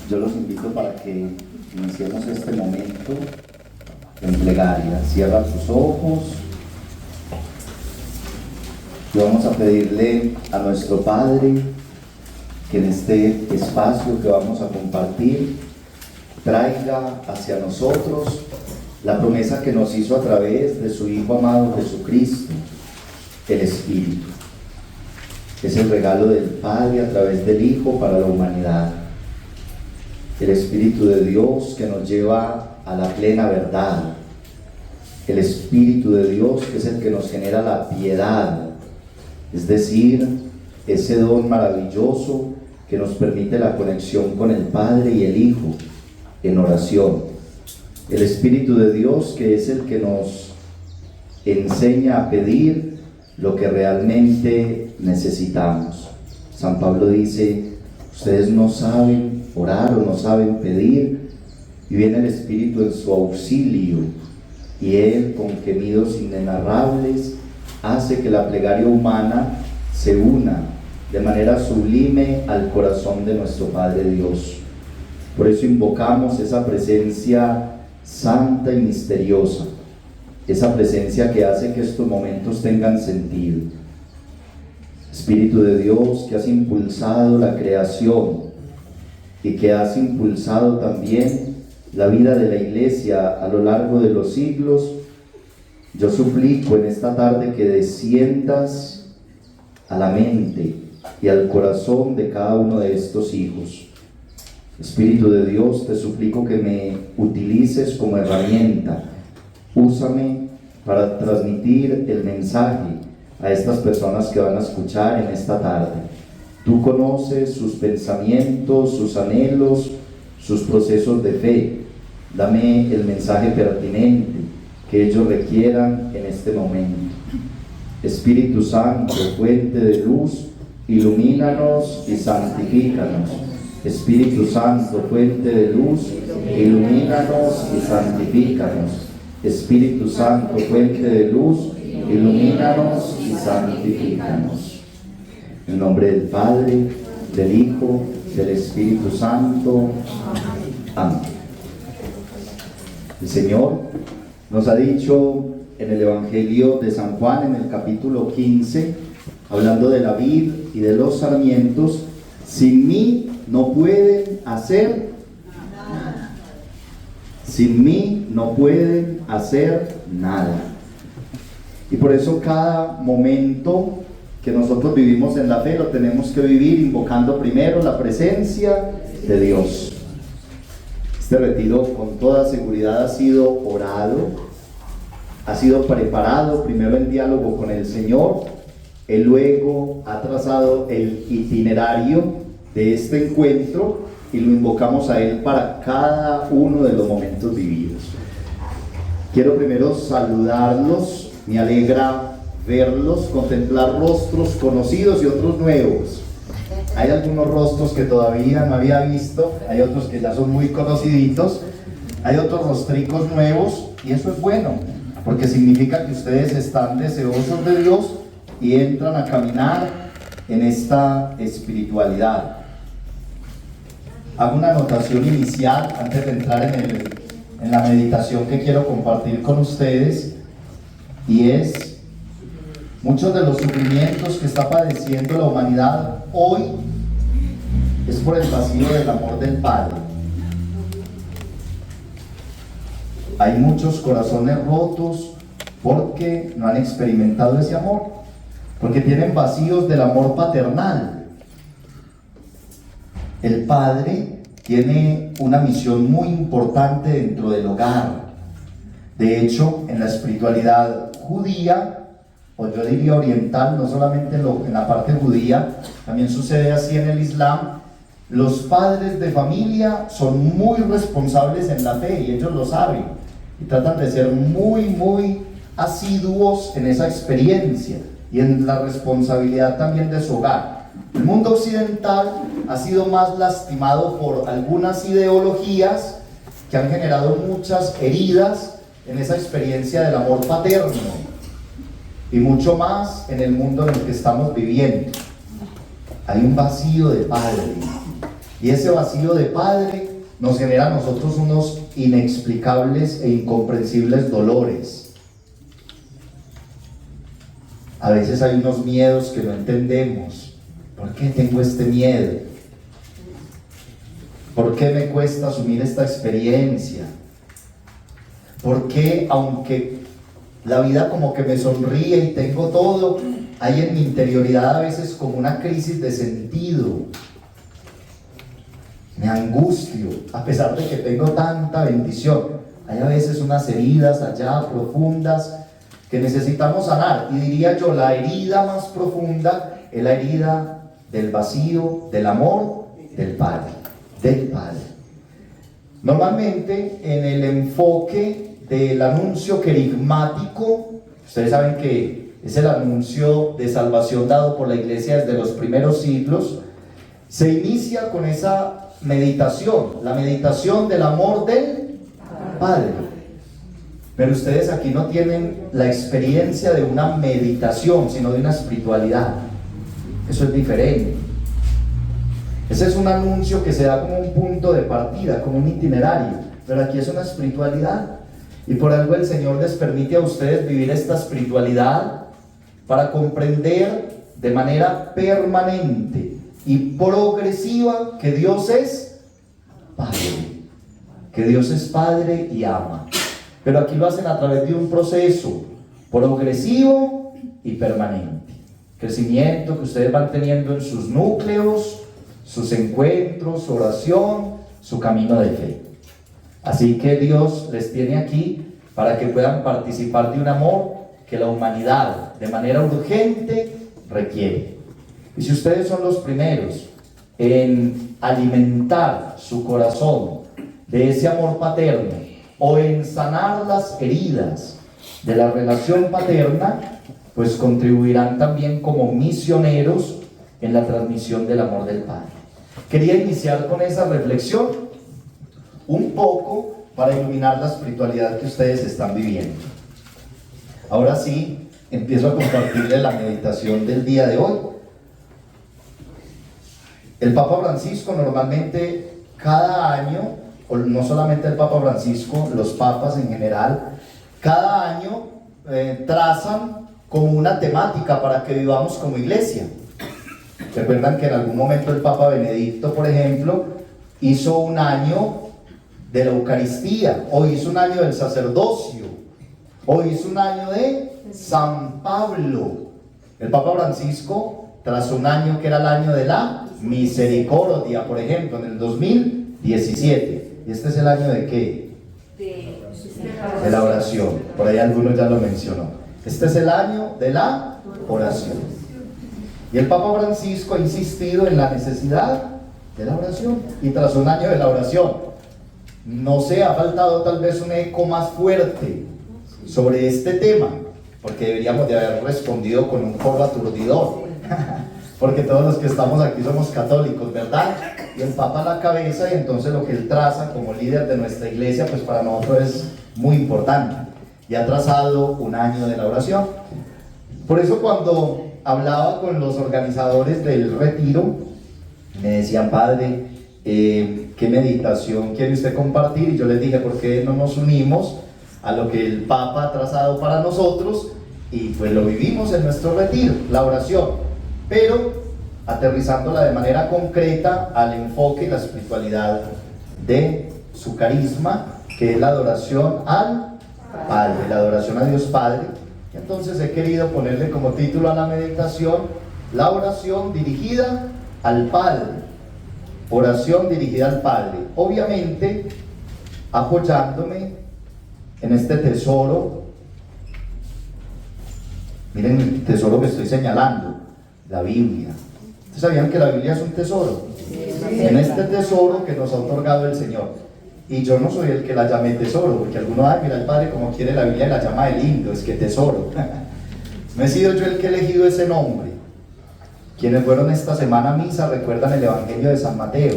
Yo los invito para que iniciemos este momento en plegaria. Cierran sus ojos y vamos a pedirle a nuestro Padre que en este espacio que vamos a compartir traiga hacia nosotros la promesa que nos hizo a través de su Hijo amado Jesucristo, el Espíritu. Es el regalo del Padre a través del Hijo para la humanidad. El Espíritu de Dios que nos lleva a la plena verdad. El Espíritu de Dios que es el que nos genera la piedad, es decir, ese don maravilloso que nos permite la conexión con el Padre y el Hijo en oración. El Espíritu de Dios que es el que nos enseña a pedir lo que realmente necesitamos. San Pablo dice: ustedes no saben orar o no saben pedir, y viene el Espíritu en su auxilio, y Él con gemidos inenarrables hace que la plegaria humana se una de manera sublime al corazón de nuestro Padre Dios. Por eso invocamos esa presencia santa y misteriosa, esa presencia que hace que estos momentos tengan sentido. Espíritu de Dios que has impulsado la creación y que has impulsado también la vida de la Iglesia a lo largo de los siglos, yo suplico en esta tarde que desciendas a la mente y al corazón de cada uno de estos hijos. Espíritu de Dios, te suplico que me utilices como herramienta. Úsame para transmitir el mensaje a estas personas que van a escuchar en esta tarde. Tú conoces sus pensamientos, sus anhelos, sus procesos de fe. Dame el mensaje pertinente que ellos requieran en este momento. Espíritu Santo, fuente de luz, ilumínanos y santifícanos. Espíritu Santo, fuente de luz, ilumínanos y santifícanos. Espíritu Santo, fuente de luz, ilumínanos y santifícanos. En nombre del Padre, del Hijo, del Espíritu Santo. Amén. El Señor nos ha dicho en el Evangelio de San Juan, en el capítulo 15, hablando de la vid y de los sarmientos: sin mí no pueden hacer nada. Sin mí no pueden hacer nada. Y por eso cada momento que nosotros vivimos en la fe lo tenemos que vivir invocando primero la presencia de Dios. Este retiro con toda seguridad ha sido orado, ha sido preparado primero en diálogo con el Señor. Él luego ha trazado el itinerario de este encuentro y lo invocamos a Él para cada uno de los momentos vividos. Quiero primero saludarlos, me alegra verlos, contemplar rostros conocidos y otros nuevos. Hay algunos rostros que todavía no había visto, hay otros que ya son muy conociditos, hay otros rostricos nuevos, y eso es bueno, porque significa que ustedes están deseosos de Dios y entran a caminar en esta espiritualidad. Hago una anotación inicial antes de entrar en la meditación que quiero compartir con ustedes, y es: muchos de los sufrimientos que está padeciendo la humanidad hoy es por el vacío del amor del Padre. Hay muchos corazones rotos porque no han experimentado ese amor, porque tienen vacíos del amor paternal. El Padre tiene una misión muy importante dentro del hogar. De hecho, en la espiritualidad judía, o yo diría oriental, no solamente en la parte judía, también sucede así en el Islam, los padres de familia son muy responsables en la fe y ellos lo saben, y tratan de ser muy asiduos en esa experiencia y en la responsabilidad también de su hogar. El mundo occidental ha sido más lastimado por algunas ideologías que han generado muchas heridas en esa experiencia del amor paterno, y mucho más en el mundo en el que estamos viviendo. Hay un vacío de padre, Y ese vacío de padre nos genera a nosotros unos inexplicables e incomprensibles dolores. A veces hay unos miedos que no entendemos. ¿Por qué tengo este miedo? ¿Por qué me cuesta asumir esta experiencia? ¿Por qué, aunque la vida como que me sonríe y tengo todo, hay en mi interioridad a veces como una crisis de sentido? Me angustio, a pesar de que tengo tanta bendición. Hay a veces unas heridas allá profundas que necesitamos sanar. Y diría yo, la herida más profunda es la herida del vacío, del amor del Padre. Del Padre. Normalmente en el enfoque del anuncio querigmático, ustedes saben que es el anuncio de salvación dado por la iglesia desde los primeros siglos, se inicia con esa meditación, la meditación del amor del Padre. Pero ustedes aquí no tienen la experiencia de una meditación, sino de una espiritualidad. Eso es diferente. Ese es un anuncio que se da como un punto de partida, como un itinerario, pero aquí es una espiritualidad. Y por algo el Señor les permite a ustedes vivir esta espiritualidad para comprender de manera permanente y progresiva que Dios es Padre, que Dios es Padre y ama. Pero aquí lo hacen a través de un proceso progresivo y permanente. Crecimiento que ustedes van teniendo en sus núcleos, sus encuentros, su oración, su camino de fe. Así que Dios les tiene aquí para que puedan participar de un amor que la humanidad de manera urgente requiere. Y si ustedes son los primeros en alimentar su corazón de ese amor paterno o en sanar las heridas de la relación paterna, pues contribuirán también como misioneros en la transmisión del amor del Padre. Quería iniciar con esa reflexión un poco para iluminar la espiritualidad que ustedes están viviendo. Ahora sí, empiezo a compartirles la meditación del día de hoy. El Papa Francisco normalmente cada año, o no solamente el Papa Francisco, los papas en general, cada año trazan como una temática para que vivamos como iglesia. Recuerdan que en algún momento el Papa Benedicto, por ejemplo, hizo un año de la Eucaristía, o hizo un año del sacerdocio, o hizo un año de San Pablo. El Papa Francisco trazó un año que era el año de la misericordia, por ejemplo, en el 2017. ¿Y este es el año de qué? De la oración. Por ahí algunos ya lo mencionó. Este es el año de la oración. Y el Papa Francisco ha insistido en la necesidad de la oración y tras un año de la oración, no sé, ha faltado tal vez un eco más fuerte sobre este tema, porque deberíamos de haber respondido con un coro aturdidor, porque todos los que estamos aquí somos católicos, ¿verdad? Y el Papa a la cabeza, y entonces lo que él traza como líder de nuestra iglesia, pues para nosotros es muy importante, y ha trazado un año de la oración. Por eso cuando hablaba con los organizadores del retiro, me decían: padre, ¿qué meditación quiere usted compartir? Y yo les dije: ¿por qué no nos unimos a lo que el Papa ha trazado para nosotros? Y pues lo vivimos en nuestro retiro, la oración, pero aterrizándola de manera concreta al enfoque y la espiritualidad de su carisma, que es la adoración al Padre, la adoración a Dios Padre. Entonces he querido ponerle como título a la meditación: la oración dirigida al Padre. Oración dirigida al Padre. Obviamente apoyándome en este tesoro. Miren el tesoro que estoy señalando, la Biblia. ¿Ustedes sabían que la Biblia es un tesoro? En este tesoro que nos ha otorgado el Señor. Y yo no soy el que la llame tesoro, porque algunos, ay, mira el Padre como quiere la Biblia y la llama de lindo, es que tesoro. No he sido yo el que he elegido ese nombre. Quienes fueron esta semana a misa recuerdan el Evangelio de San Mateo.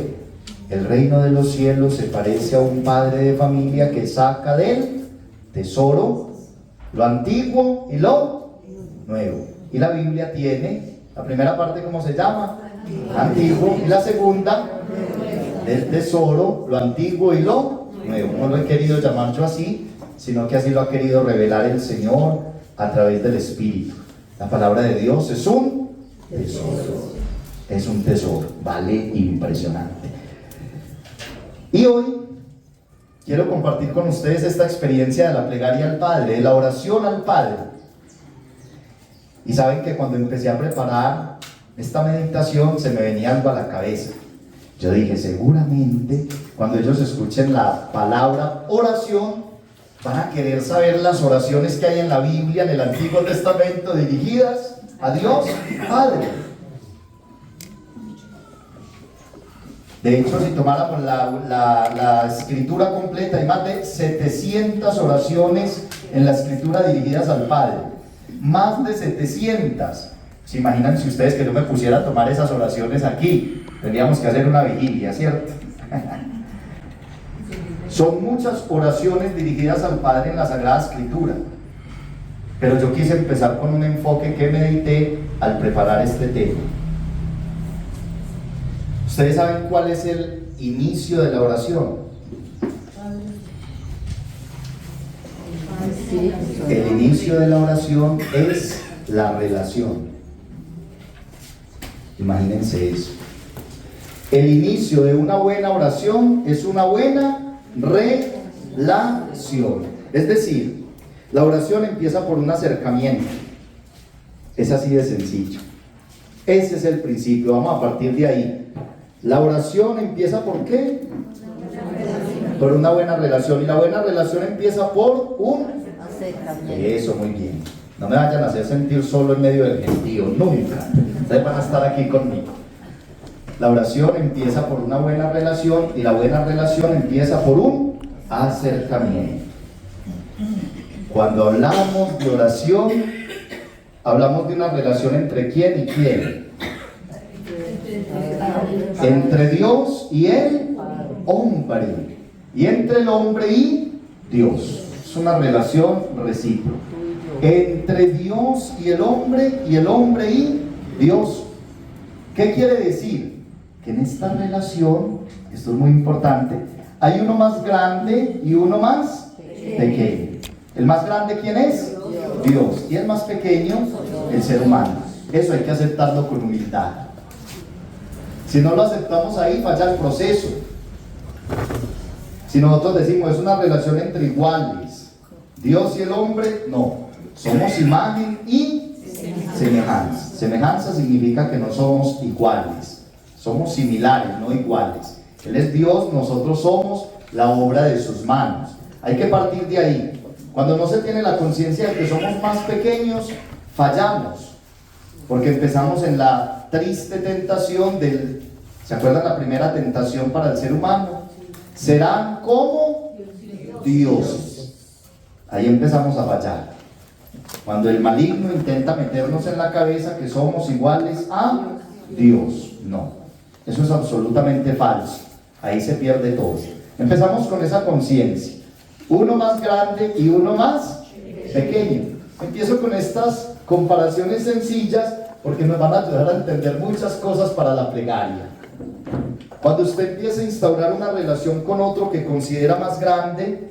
El reino de los cielos se parece a un padre de familia que saca del tesoro lo antiguo y lo nuevo. Y la Biblia tiene, la primera parte, ¿cómo se llama? Antiguo, y la segunda, del tesoro, lo antiguo y lo nuevo. No lo he querido llamar yo así, sino que así lo ha querido revelar el Señor a través del Espíritu. La palabra de Dios es un tesoro. Es un tesoro, vale, impresionante. Y hoy quiero compartir con ustedes esta experiencia de la plegaria al Padre, de la oración al Padre. Y saben que cuando empecé a preparar esta meditación se me venía algo a la cabeza. Yo dije, seguramente cuando ellos escuchen la palabra oración, van a querer saber las oraciones que hay en la Biblia, en el Antiguo Testamento, dirigidas a Dios Padre. De hecho, si tomáramos la escritura completa, hay más de 700 oraciones en la escritura dirigidas al Padre. Más de 700. ¿Se imaginan si ustedes que yo me pusiera a tomar esas oraciones aquí? Tendríamos que hacer una vigilia, ¿cierto? Son muchas oraciones dirigidas al Padre en la Sagrada Escritura. Pero yo quise empezar con un enfoque que medité al preparar este tema. ¿Ustedes saben cuál es el inicio de la oración? El inicio de la oración es la relación. Imagínense eso. El inicio de una buena oración es una buena relación. Es decir, la oración empieza por un acercamiento. Es así de sencillo. Ese es el principio. Vamos a partir de ahí. La oración empieza ¿por qué? Por una buena relación. Y la buena relación empieza por un acercamiento. Eso, muy bien. No me vayan a hacer sentir solo en medio del gentío, nunca. Ustedes van a estar aquí conmigo. La oración empieza por una buena relación y la buena relación empieza por un acercamiento. Cuando hablamos de oración, hablamos de una relación entre quién y quién. Entre Dios y el hombre. Y entre el hombre y Dios. Es una relación recíproca. Entre Dios y el hombre y Dios. ¿Qué quiere decir? Que en esta relación, esto es muy importante, hay uno más grande y uno más pequeño. ¿El más grande quién es? Dios. Y el más pequeño, el ser humano. Eso hay que aceptarlo con humildad. Si no lo aceptamos ahí, falla el proceso. Si nosotros decimos es una relación entre iguales, Dios y el hombre, no. Somos imagen y semejanza. Semejanza significa que no somos iguales. Somos similares, no iguales. Él es Dios, nosotros somos la obra de sus manos. Hay que partir de ahí. Cuando no se tiene la conciencia de que somos más pequeños, fallamos. Porque empezamos en la triste tentación del... ¿Se acuerdan la primera tentación para el ser humano? Serán como dioses. Ahí empezamos a fallar. Cuando el maligno intenta meternos en la cabeza que somos iguales a Dios. No, eso es absolutamente falso. Ahí se pierde todo. Empezamos con esa conciencia. Uno más grande y uno más pequeño. Empiezo con estas comparaciones sencillas porque nos van a ayudar a entender muchas cosas para la plegaria. Cuando usted empieza a instaurar una relación con otro que considera más grande,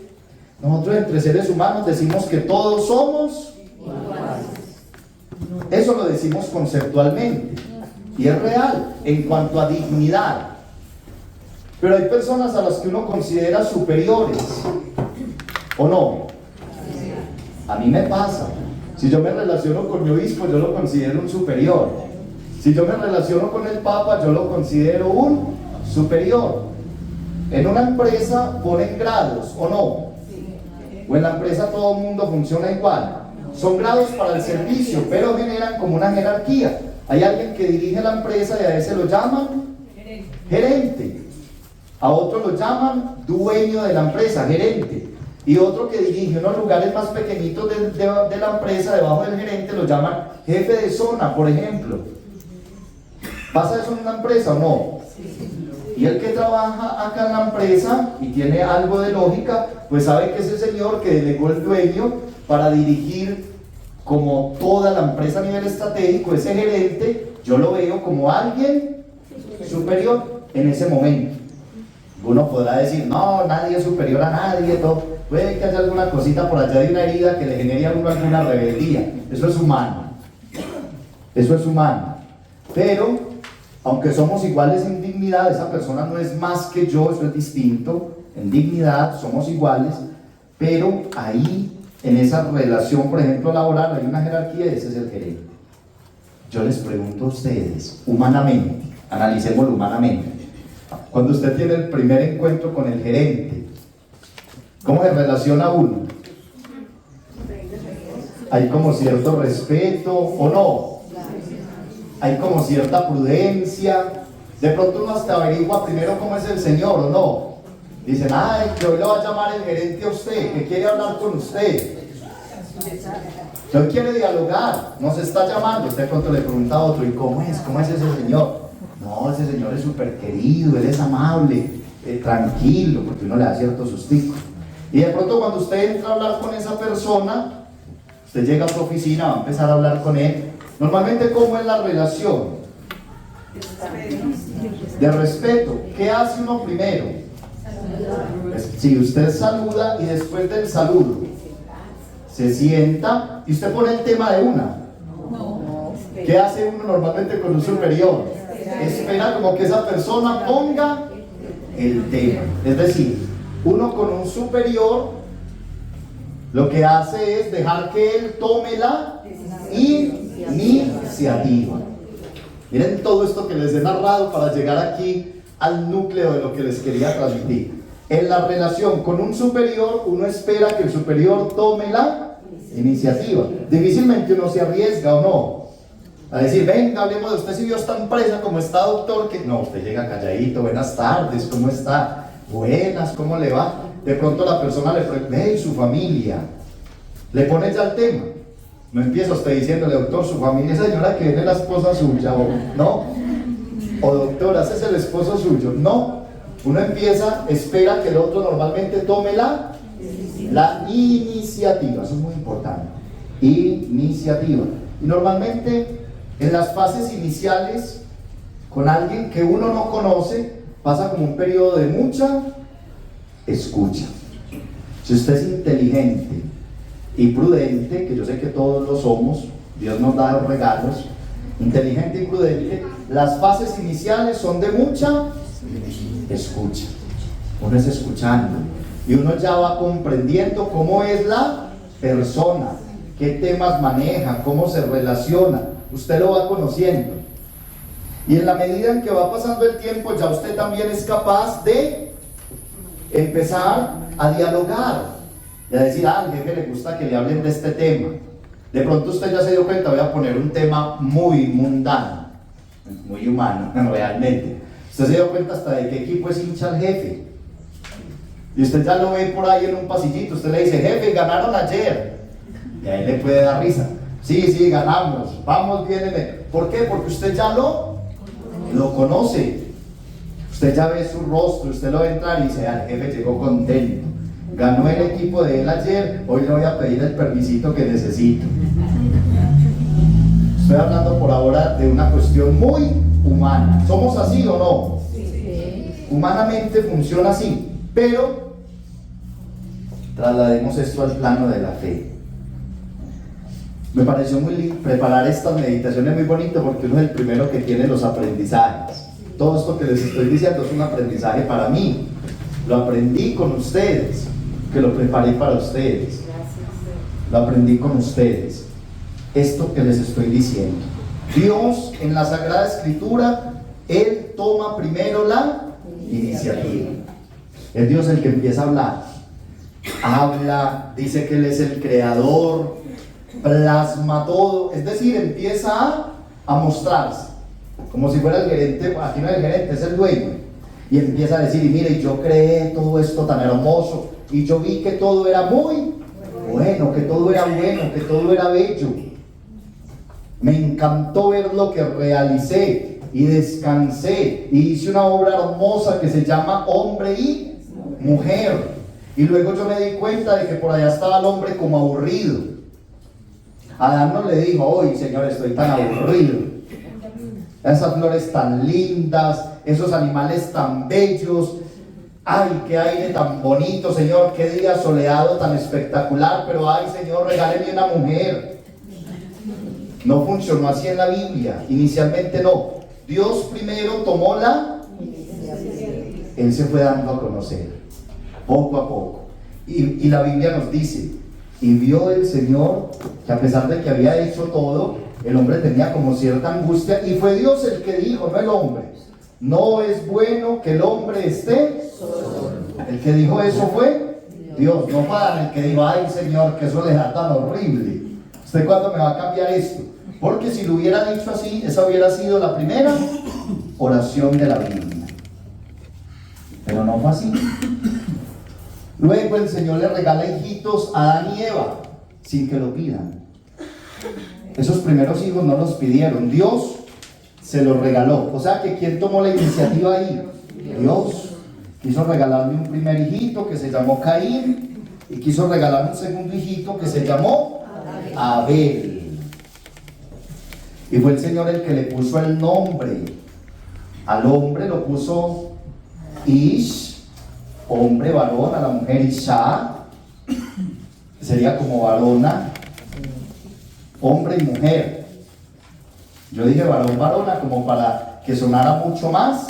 nosotros entre seres humanos decimos que todos somos iguales. Eso lo decimos conceptualmente y es real en cuanto a dignidad. Pero hay personas a las que uno considera superiores, ¿o no? A mí me pasa. Si yo me relaciono con mi obispo, yo lo considero un superior. Si yo me relaciono con el Papa, yo lo considero un superior. En una empresa ponen grados, ¿o no? O en la empresa todo el mundo funciona igual. Son grados para el servicio, pero generan como una jerarquía. Hay alguien que dirige la empresa y a ese lo llaman gerente. A otro lo llaman dueño de la empresa, gerente. Y otro que dirige unos lugares más pequeñitos de la empresa, debajo del gerente, lo llaman jefe de zona, por ejemplo. ¿Pasa eso en una empresa o no? Y el que trabaja acá en la empresa y tiene algo de lógica, pues sabe que es el señor que delegó el dueño para dirigir como toda la empresa a nivel estratégico. Ese gerente yo lo veo como alguien superior en ese momento. Uno podrá decir, no, nadie es superior a nadie, todo. Puede que haya alguna cosita por allá de una herida que le genere a uno alguna rebeldía. Eso es humano. Eso es humano. Pero, aunque somos iguales en dignidad, esa persona no es más que yo, eso es distinto. En dignidad somos iguales, pero ahí, en esa relación, por ejemplo, laboral, hay una jerarquía y ese es el gerente. Yo les pregunto a ustedes, humanamente, analicémoslo humanamente. Cuando usted tiene el primer encuentro con el gerente, ¿cómo se relaciona uno? Hay como cierto respeto, ¿o no? Hay como cierta prudencia. De pronto uno hasta averigua primero cómo es el señor, ¿o no? Dicen, ay, que hoy le va a llamar el gerente a usted, que quiere hablar con usted. Que hoy quiere dialogar, nos está llamando. Usted de pronto le pregunta a otro, ¿y cómo es? ¿Cómo es ese señor? No, ese señor es súper querido, él es amable, tranquilo, porque uno le da ciertos susticos. Y de pronto cuando usted entra a hablar con esa persona, usted llega a su oficina, va a empezar a hablar con él. Normalmente, ¿cómo es la relación? De respeto. ¿Qué hace uno primero? Si usted saluda y después del saludo se sienta y usted pone el tema de una. ¿Qué hace uno normalmente con un superior? Espera como que esa persona ponga el tema. Es decir, uno con un superior lo que hace es dejar que él tome la iniciativa. Miren todo esto que les he narrado para llegar aquí al núcleo de lo que les quería transmitir. En la relación con un superior, uno espera que el superior tome la iniciativa. Difícilmente uno se arriesga, ¿o no? A decir, venga, hablemos de usted, si Dios está en presa, ¿cómo está, doctor? Que no, usted llega calladito, buenas tardes, ¿cómo está? Buenas, ¿cómo le va? De pronto la persona le pregunta, hey, su familia, le pone ya el tema. No empieza usted diciéndole, doctor, su familia, señora que viene la esposa suya, o no, o doctora, ese es el esposo suyo, no. Uno empieza, espera que el otro normalmente tome la iniciativa, eso es muy importante, iniciativa. Y normalmente en las fases iniciales, con alguien que uno no conoce, pasa como un periodo de mucha escucha. Si usted es inteligente y prudente, que yo sé que todos lo somos, Dios nos da los regalos, inteligente y prudente, las fases iniciales son de mucha escucha. Uno es escuchando y uno ya va comprendiendo cómo es la persona, qué temas maneja, cómo se relaciona. Usted lo va conociendo. Y en la medida en que va pasando el tiempo, ya usted también es capaz de empezar a dialogar y a decir, al jefe le gusta que le hablen de este tema. De pronto usted ya se dio cuenta, voy a poner un tema muy mundano, muy humano, realmente. Usted se dio cuenta hasta de qué equipo es hincha el jefe. Y usted ya lo ve por ahí en un pasillito, usted le dice, jefe, ganaron ayer. Y ahí le puede dar risa. Sí, ganamos, vamos bien. ¿Por qué? Porque usted ya lo conoce. Usted ya ve su rostro, usted lo ve entrar y dice, el jefe llegó contento. Ganó el equipo de él ayer, hoy le voy a pedir el permisito que necesito. Estoy hablando por ahora de una cuestión muy humana. ¿Somos así o no? Sí. Humanamente funciona así, pero traslademos esto al plano de la fe. Me pareció muy lindo preparar estas meditaciones, muy bonito, porque uno es el primero que tiene los aprendizajes. Todo esto que les estoy diciendo es un aprendizaje para mí. Lo aprendí con ustedes, que lo preparé para ustedes. Lo aprendí con ustedes. Esto que les estoy diciendo. Dios en la Sagrada Escritura, Él toma primero la iniciativa. Es Dios el que empieza a hablar. Habla, dice que Él es el creador, plasma todo, es decir, empieza a mostrarse, como si fuera el gerente. Aquí no es el gerente, es el dueño, y empieza a decir, y mire, yo creé todo esto tan hermoso, y yo vi que todo era muy bueno, que todo era bueno, que todo era bello. Me encantó ver lo que realicé, y descansé, y hice una obra hermosa que se llama Hombre y Mujer. Y luego yo me di cuenta de que por allá estaba el hombre como aburrido. Adán no le dijo, hoy Señor, estoy tan aburrido. Esas flores tan lindas, esos animales tan bellos, Ay, qué aire tan bonito, Señor, qué día soleado tan espectacular, pero ay, Señor, regáleme una mujer. No funcionó así en la Biblia, inicialmente no. Dios primero tomó Él se fue dando a conocer, poco a poco. Y la Biblia nos dice, y vio el Señor que a pesar de que había hecho todo, el hombre tenía como cierta angustia, y fue Dios el que dijo, no el hombre. No es bueno que el hombre esté solo. El que dijo eso fue Dios, no para el que dijo, ay Señor, que eso le da tan horrible. ¿Usted cuándo me va a cambiar esto? Porque si lo hubiera dicho así, esa hubiera sido la primera oración de la Biblia. Pero no fue así. Luego el Señor le regala hijitos a Adán y Eva, sin que lo pidan. Esos primeros hijos no los pidieron, Dios se los regaló. O sea que ¿quién tomó la iniciativa ahí? Dios. Quiso regalarme un primer hijito que se llamó Caín, y quiso regalarme un segundo hijito que se llamó Abel. Y fue el Señor el que le puso el nombre. Al hombre lo puso Ish, hombre, varón; a la mujer Isha, que sería como varona, hombre y mujer. Yo dije varón, varona, como para que sonara mucho más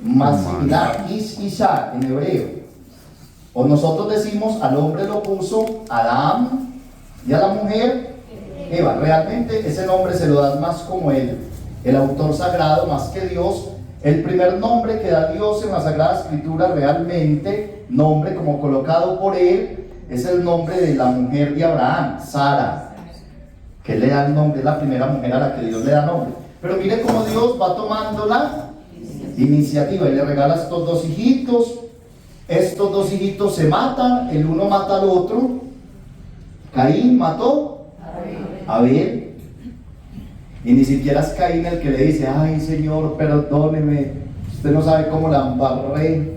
similar. Ish, Isha en hebreo. O nosotros decimos, al hombre lo puso Adán y a la mujer Eva. Realmente ese nombre se lo dan más como el autor sagrado, más que Dios. El primer nombre que da Dios en la Sagrada Escritura, realmente, nombre como colocado por él, es el nombre de la mujer de Abraham, Sara, que le da el nombre, es la primera mujer a la que Dios le da nombre. Pero mire cómo Dios va tomando la iniciativa y le regala estos dos hijitos. Estos dos hijitos se matan, el uno mata al otro. Caín mató a Abel. Y ni siquiera es Caín el que le dice, ay Señor, perdóneme, usted no sabe cómo la embarré,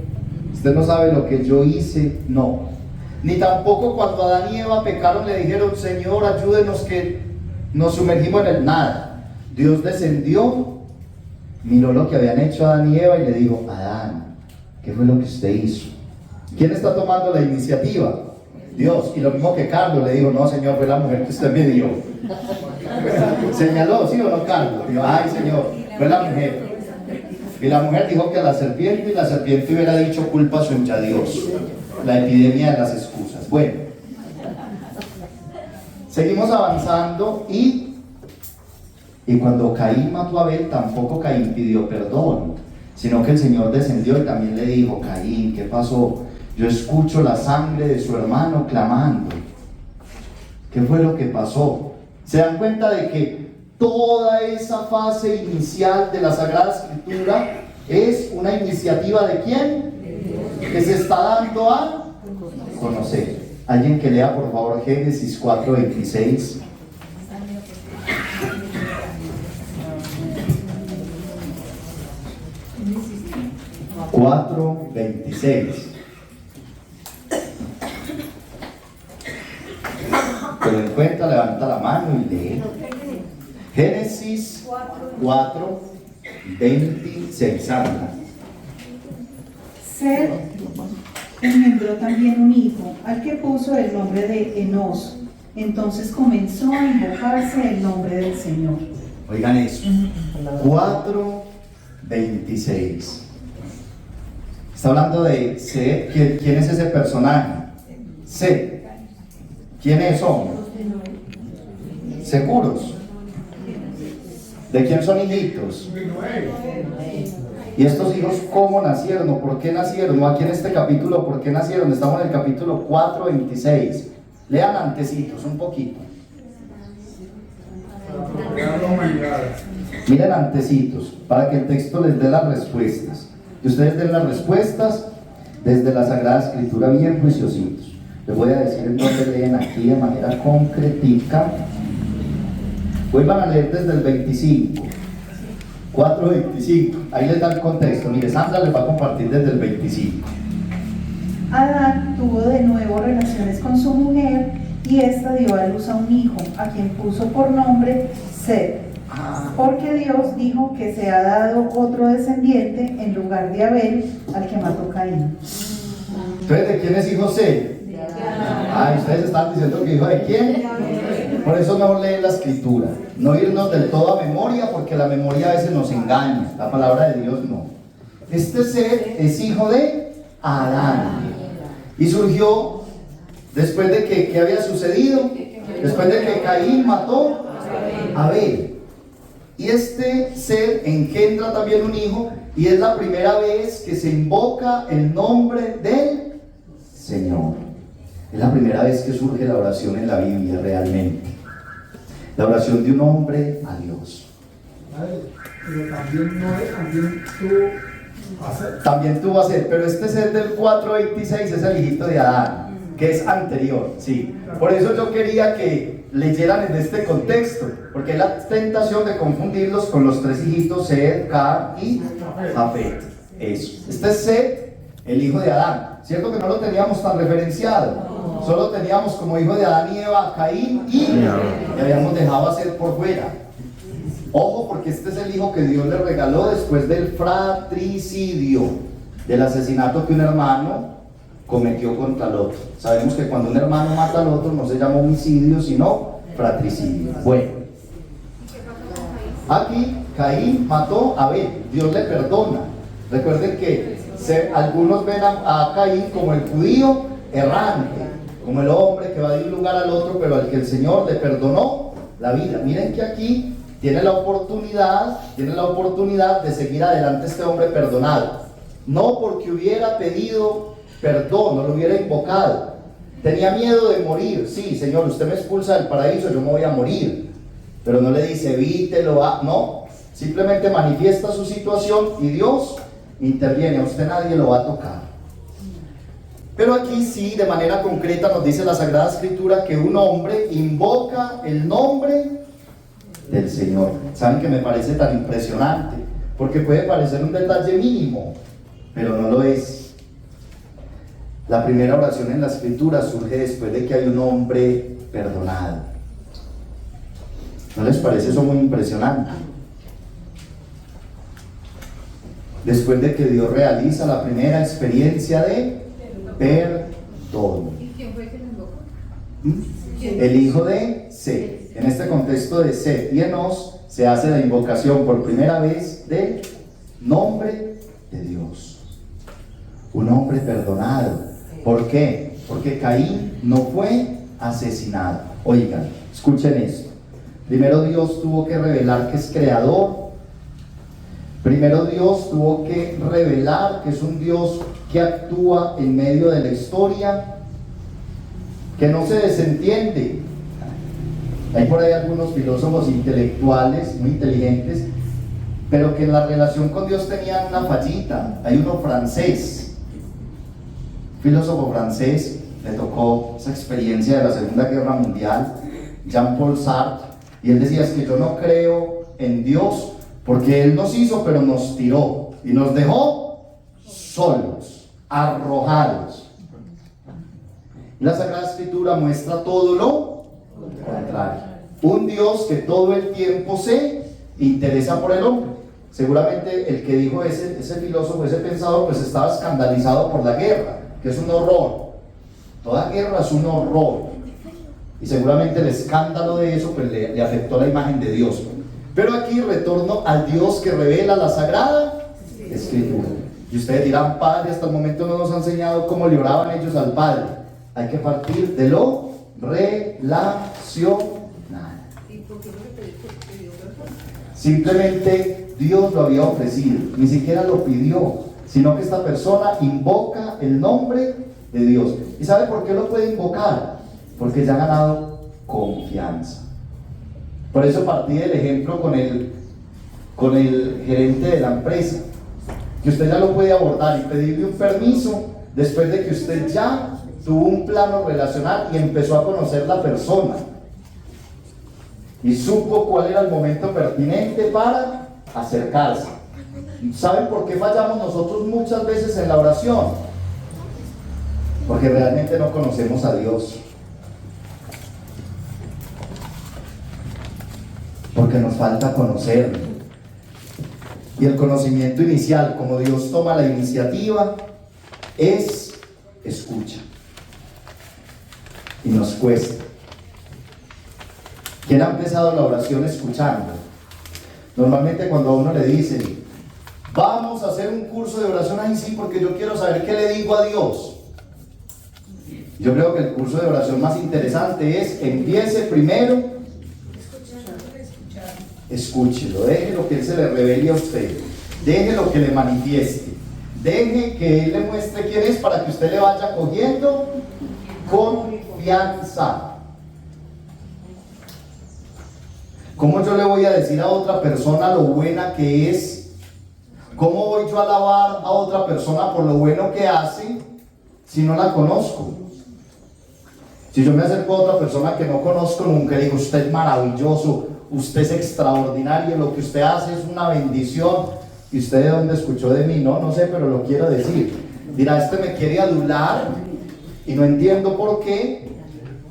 usted no sabe lo que yo hice. No. Ni tampoco cuando Adán y Eva pecaron le dijeron, Señor, ayúdenos que nos sumergimos en el nada. Dios descendió, miró lo que habían hecho Adán y Eva y le dijo, Adán, ¿qué fue lo que usted hizo? ¿Quién está tomando la iniciativa? Dios. Y lo mismo que Carlos le dijo, no Señor, fue la mujer que usted me dio. Señaló, ¿sí o no, Carlos? Dijo, ay Señor, fue la mujer. Y la mujer dijo que a la serpiente, y la serpiente hubiera dicho culpa suya a Dios. La epidemia de las excusas. Bueno, seguimos avanzando y cuando Caín mató a Abel, tampoco Caín pidió perdón, sino que el Señor descendió y también le dijo, Caín, ¿qué pasó? Yo escucho la sangre de su hermano clamando. ¿Qué fue lo que pasó? ¿Se dan cuenta de que toda esa fase inicial de la Sagrada Escritura es una iniciativa de quién? Que se está dando a conocer. Alguien que lea por favor Génesis 4:26. Pero en cuenta, levanta la mano y lee. Génesis 4:26. Sandra. Seth engendró también un hijo, al que puso el nombre de Enos. Entonces comenzó a invocarse el nombre del Señor. Oigan eso. 4:26. Está hablando de Seth. ¿Quién es ese personaje? Seth. ¿Quiénes son? ¿Seguros? ¿De quién son hijitos? ¿Y estos hijos cómo nacieron o por qué nacieron? No aquí en este capítulo, ¿por qué nacieron? Estamos en el capítulo 4:26. Lean antecitos un poquito. Miren antecitos, para que el texto les dé las respuestas. Y ustedes den las respuestas desde la Sagrada Escritura bien juiciositos. Les voy a decir en dónde leen aquí de manera concretica. Vuelvan a leer desde el 25. 4:25. Ahí les da el contexto. Mire, Sandra les va a compartir desde el 25. Adán tuvo de nuevo relaciones con su mujer y ésta dio a luz a un hijo, a quien puso por nombre Seth. Porque Dios dijo que se ha dado otro descendiente en lugar de Abel, al que mató Caín. Entonces, ¿de quién es hijo Seth? Ustedes están diciendo que hijo de quién. Por eso mejor leer la escritura, no irnos del todo a memoria, porque la memoria a veces nos engaña, la palabra de Dios no. Este Seth es hijo de Adán y surgió después de que, ¿qué había sucedido? Después de que Caín mató a Abel. Y este Seth engendra también un hijo, y es la primera vez que se invoca el nombre del Señor. Es la primera vez que surge la oración en la Biblia realmente. La oración de un hombre a Dios. Pero también Noé, también tuvo a Seth, pero este Seth del 4:26 es el hijito de Adán, que es anterior, sí. Por eso yo quería que leyeran en este contexto, porque hay la tentación de confundirlos con los tres hijitos, Seth, Cam y Jafet. Eso. Este es Seth, el hijo de Adán. Cierto que no lo teníamos tan referenciado. Solo teníamos como hijo de Adán y Eva a Caín y le habíamos dejado a Seth por fuera. Ojo, porque este es el hijo que Dios le regaló después del fratricidio, del asesinato que un hermano cometió contra el otro. Sabemos que cuando un hermano mata al otro no se llama homicidio, sino fratricidio. Bueno, aquí Caín mató a Abel, Dios le perdona. Recuerden que algunos ven a Caín como el judío errante, como el hombre que va de un lugar al otro, pero al que el Señor le perdonó la vida. Miren que aquí tiene la oportunidad de seguir adelante este hombre perdonado. No porque hubiera pedido perdón, no lo hubiera invocado. Tenía miedo de morir. Sí, Señor, usted me expulsa del paraíso, yo me voy a morir. Pero no le dice, evítelo, no. Simplemente manifiesta su situación y Dios interviene. A usted nadie lo va a tocar. Pero aquí sí, de manera concreta nos dice la Sagrada Escritura que un hombre invoca el nombre del Señor. ¿Saben que me parece tan impresionante? Porque puede parecer un detalle mínimo, pero no lo es. La primera oración en la Escritura surge después de que hay un hombre perdonado. ¿No les parece eso muy impresionante? Después de que Dios realiza la primera experiencia de perdón. ¿Y quién fue que lo invocó? El hijo de Seth. En este contexto de Seth y Enos se hace la invocación por primera vez del nombre de Dios. Un hombre perdonado. ¿Por qué? Porque Caín no fue asesinado. Oigan, escuchen esto. Primero Dios tuvo que revelar que es creador. Primero Dios tuvo que revelar que es un Dios que actúa en medio de la historia, que no se desentiende. Hay por ahí algunos filósofos intelectuales muy inteligentes, pero que en la relación con Dios tenían una fallita. Hay uno francés, filósofo francés, le tocó esa experiencia de la Segunda Guerra Mundial, Jean-Paul Sartre, y él decía, es que yo no creo en Dios porque Él nos hizo pero nos tiró y nos dejó solos, arrojados. Y la Sagrada Escritura muestra todo lo contrario. Un Dios que todo el tiempo se interesa por el hombre. Seguramente el que dijo ese filósofo, ese pensador, pues estaba escandalizado por la guerra, que es un horror. Toda guerra es un horror. Y seguramente el escándalo de eso pues le afectó la imagen de Dios. Pero aquí retorno al Dios que revela la Sagrada Escritura. Y ustedes dirán, Padre, hasta el momento no nos ha enseñado cómo le oraban ellos al Padre. Hay que partir de lo relacional. Simplemente Dios lo había ofrecido, ni siquiera lo pidió, sino que esta persona invoca el nombre de Dios. ¿Y sabe por qué lo puede invocar? Porque ya ha ganado confianza. Por eso partí del ejemplo con el gerente de la empresa, que usted ya lo puede abordar y pedirle un permiso después de que usted ya tuvo un plano relacional y empezó a conocer la persona y supo cuál era el momento pertinente para acercarse. ¿Saben por qué fallamos nosotros muchas veces en la oración? Porque realmente no conocemos a Dios. porque nos falta conocerlo. Y el conocimiento inicial, como Dios toma la iniciativa, es escucha. Y nos cuesta. ¿Quién ha empezado la oración escuchando? Normalmente cuando a uno le dicen, vamos a hacer un curso de oración, ahí sí, porque yo quiero saber qué le digo a Dios. Yo creo que el curso de oración más interesante es, empiece primero, escúchelo, deje lo que Él se le revele a usted, deje lo que le manifieste, deje que Él le muestre quién es para que usted le vaya cogiendo confianza. ¿Cómo yo le voy a decir a otra persona lo buena que es? ¿Cómo voy yo a alabar a otra persona por lo bueno que hace si no la conozco? Si yo me acerco a otra persona que no conozco nunca y digo, usted es maravilloso, usted es extraordinario, lo que usted hace es una bendición. ¿Y usted de dónde escuchó de mí? No sé, pero lo quiero decir. Dirá, este me quiere adular y no entiendo por qué.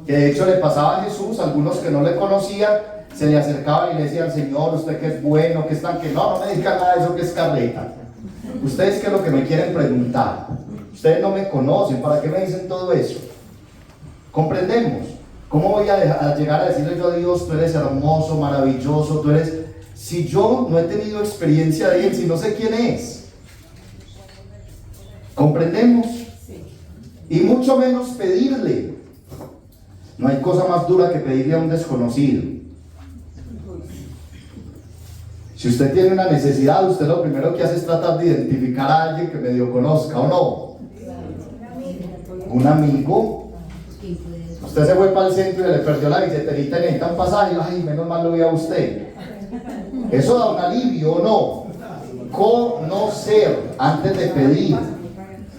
Que de hecho le pasaba a Jesús, algunos que no le conocían, se le acercaban y le decían, Señor, usted que es bueno, que es tan que no me diga nada de eso que es carreta. Ustedes qué es lo que me quieren preguntar. Ustedes no me conocen, ¿para qué me dicen todo eso? ¿Comprendemos? ¿Cómo voy a llegar a decirle yo a Dios, tú eres hermoso, maravilloso, tú eres... Si yo no he tenido experiencia de Él, si no sé quién es? ¿Comprendemos? Y mucho menos pedirle. No hay cosa más dura que pedirle a un desconocido. Si usted tiene una necesidad, usted lo primero que hace es tratar de identificar a alguien que medio conozca, ¿o no? Un amigo. Usted se fue para el centro y le perdió la billeterita y necesita un pasaje, ay, menos mal lo vi a usted. Eso da un alivio, ¿o no? Conocer antes de pedir.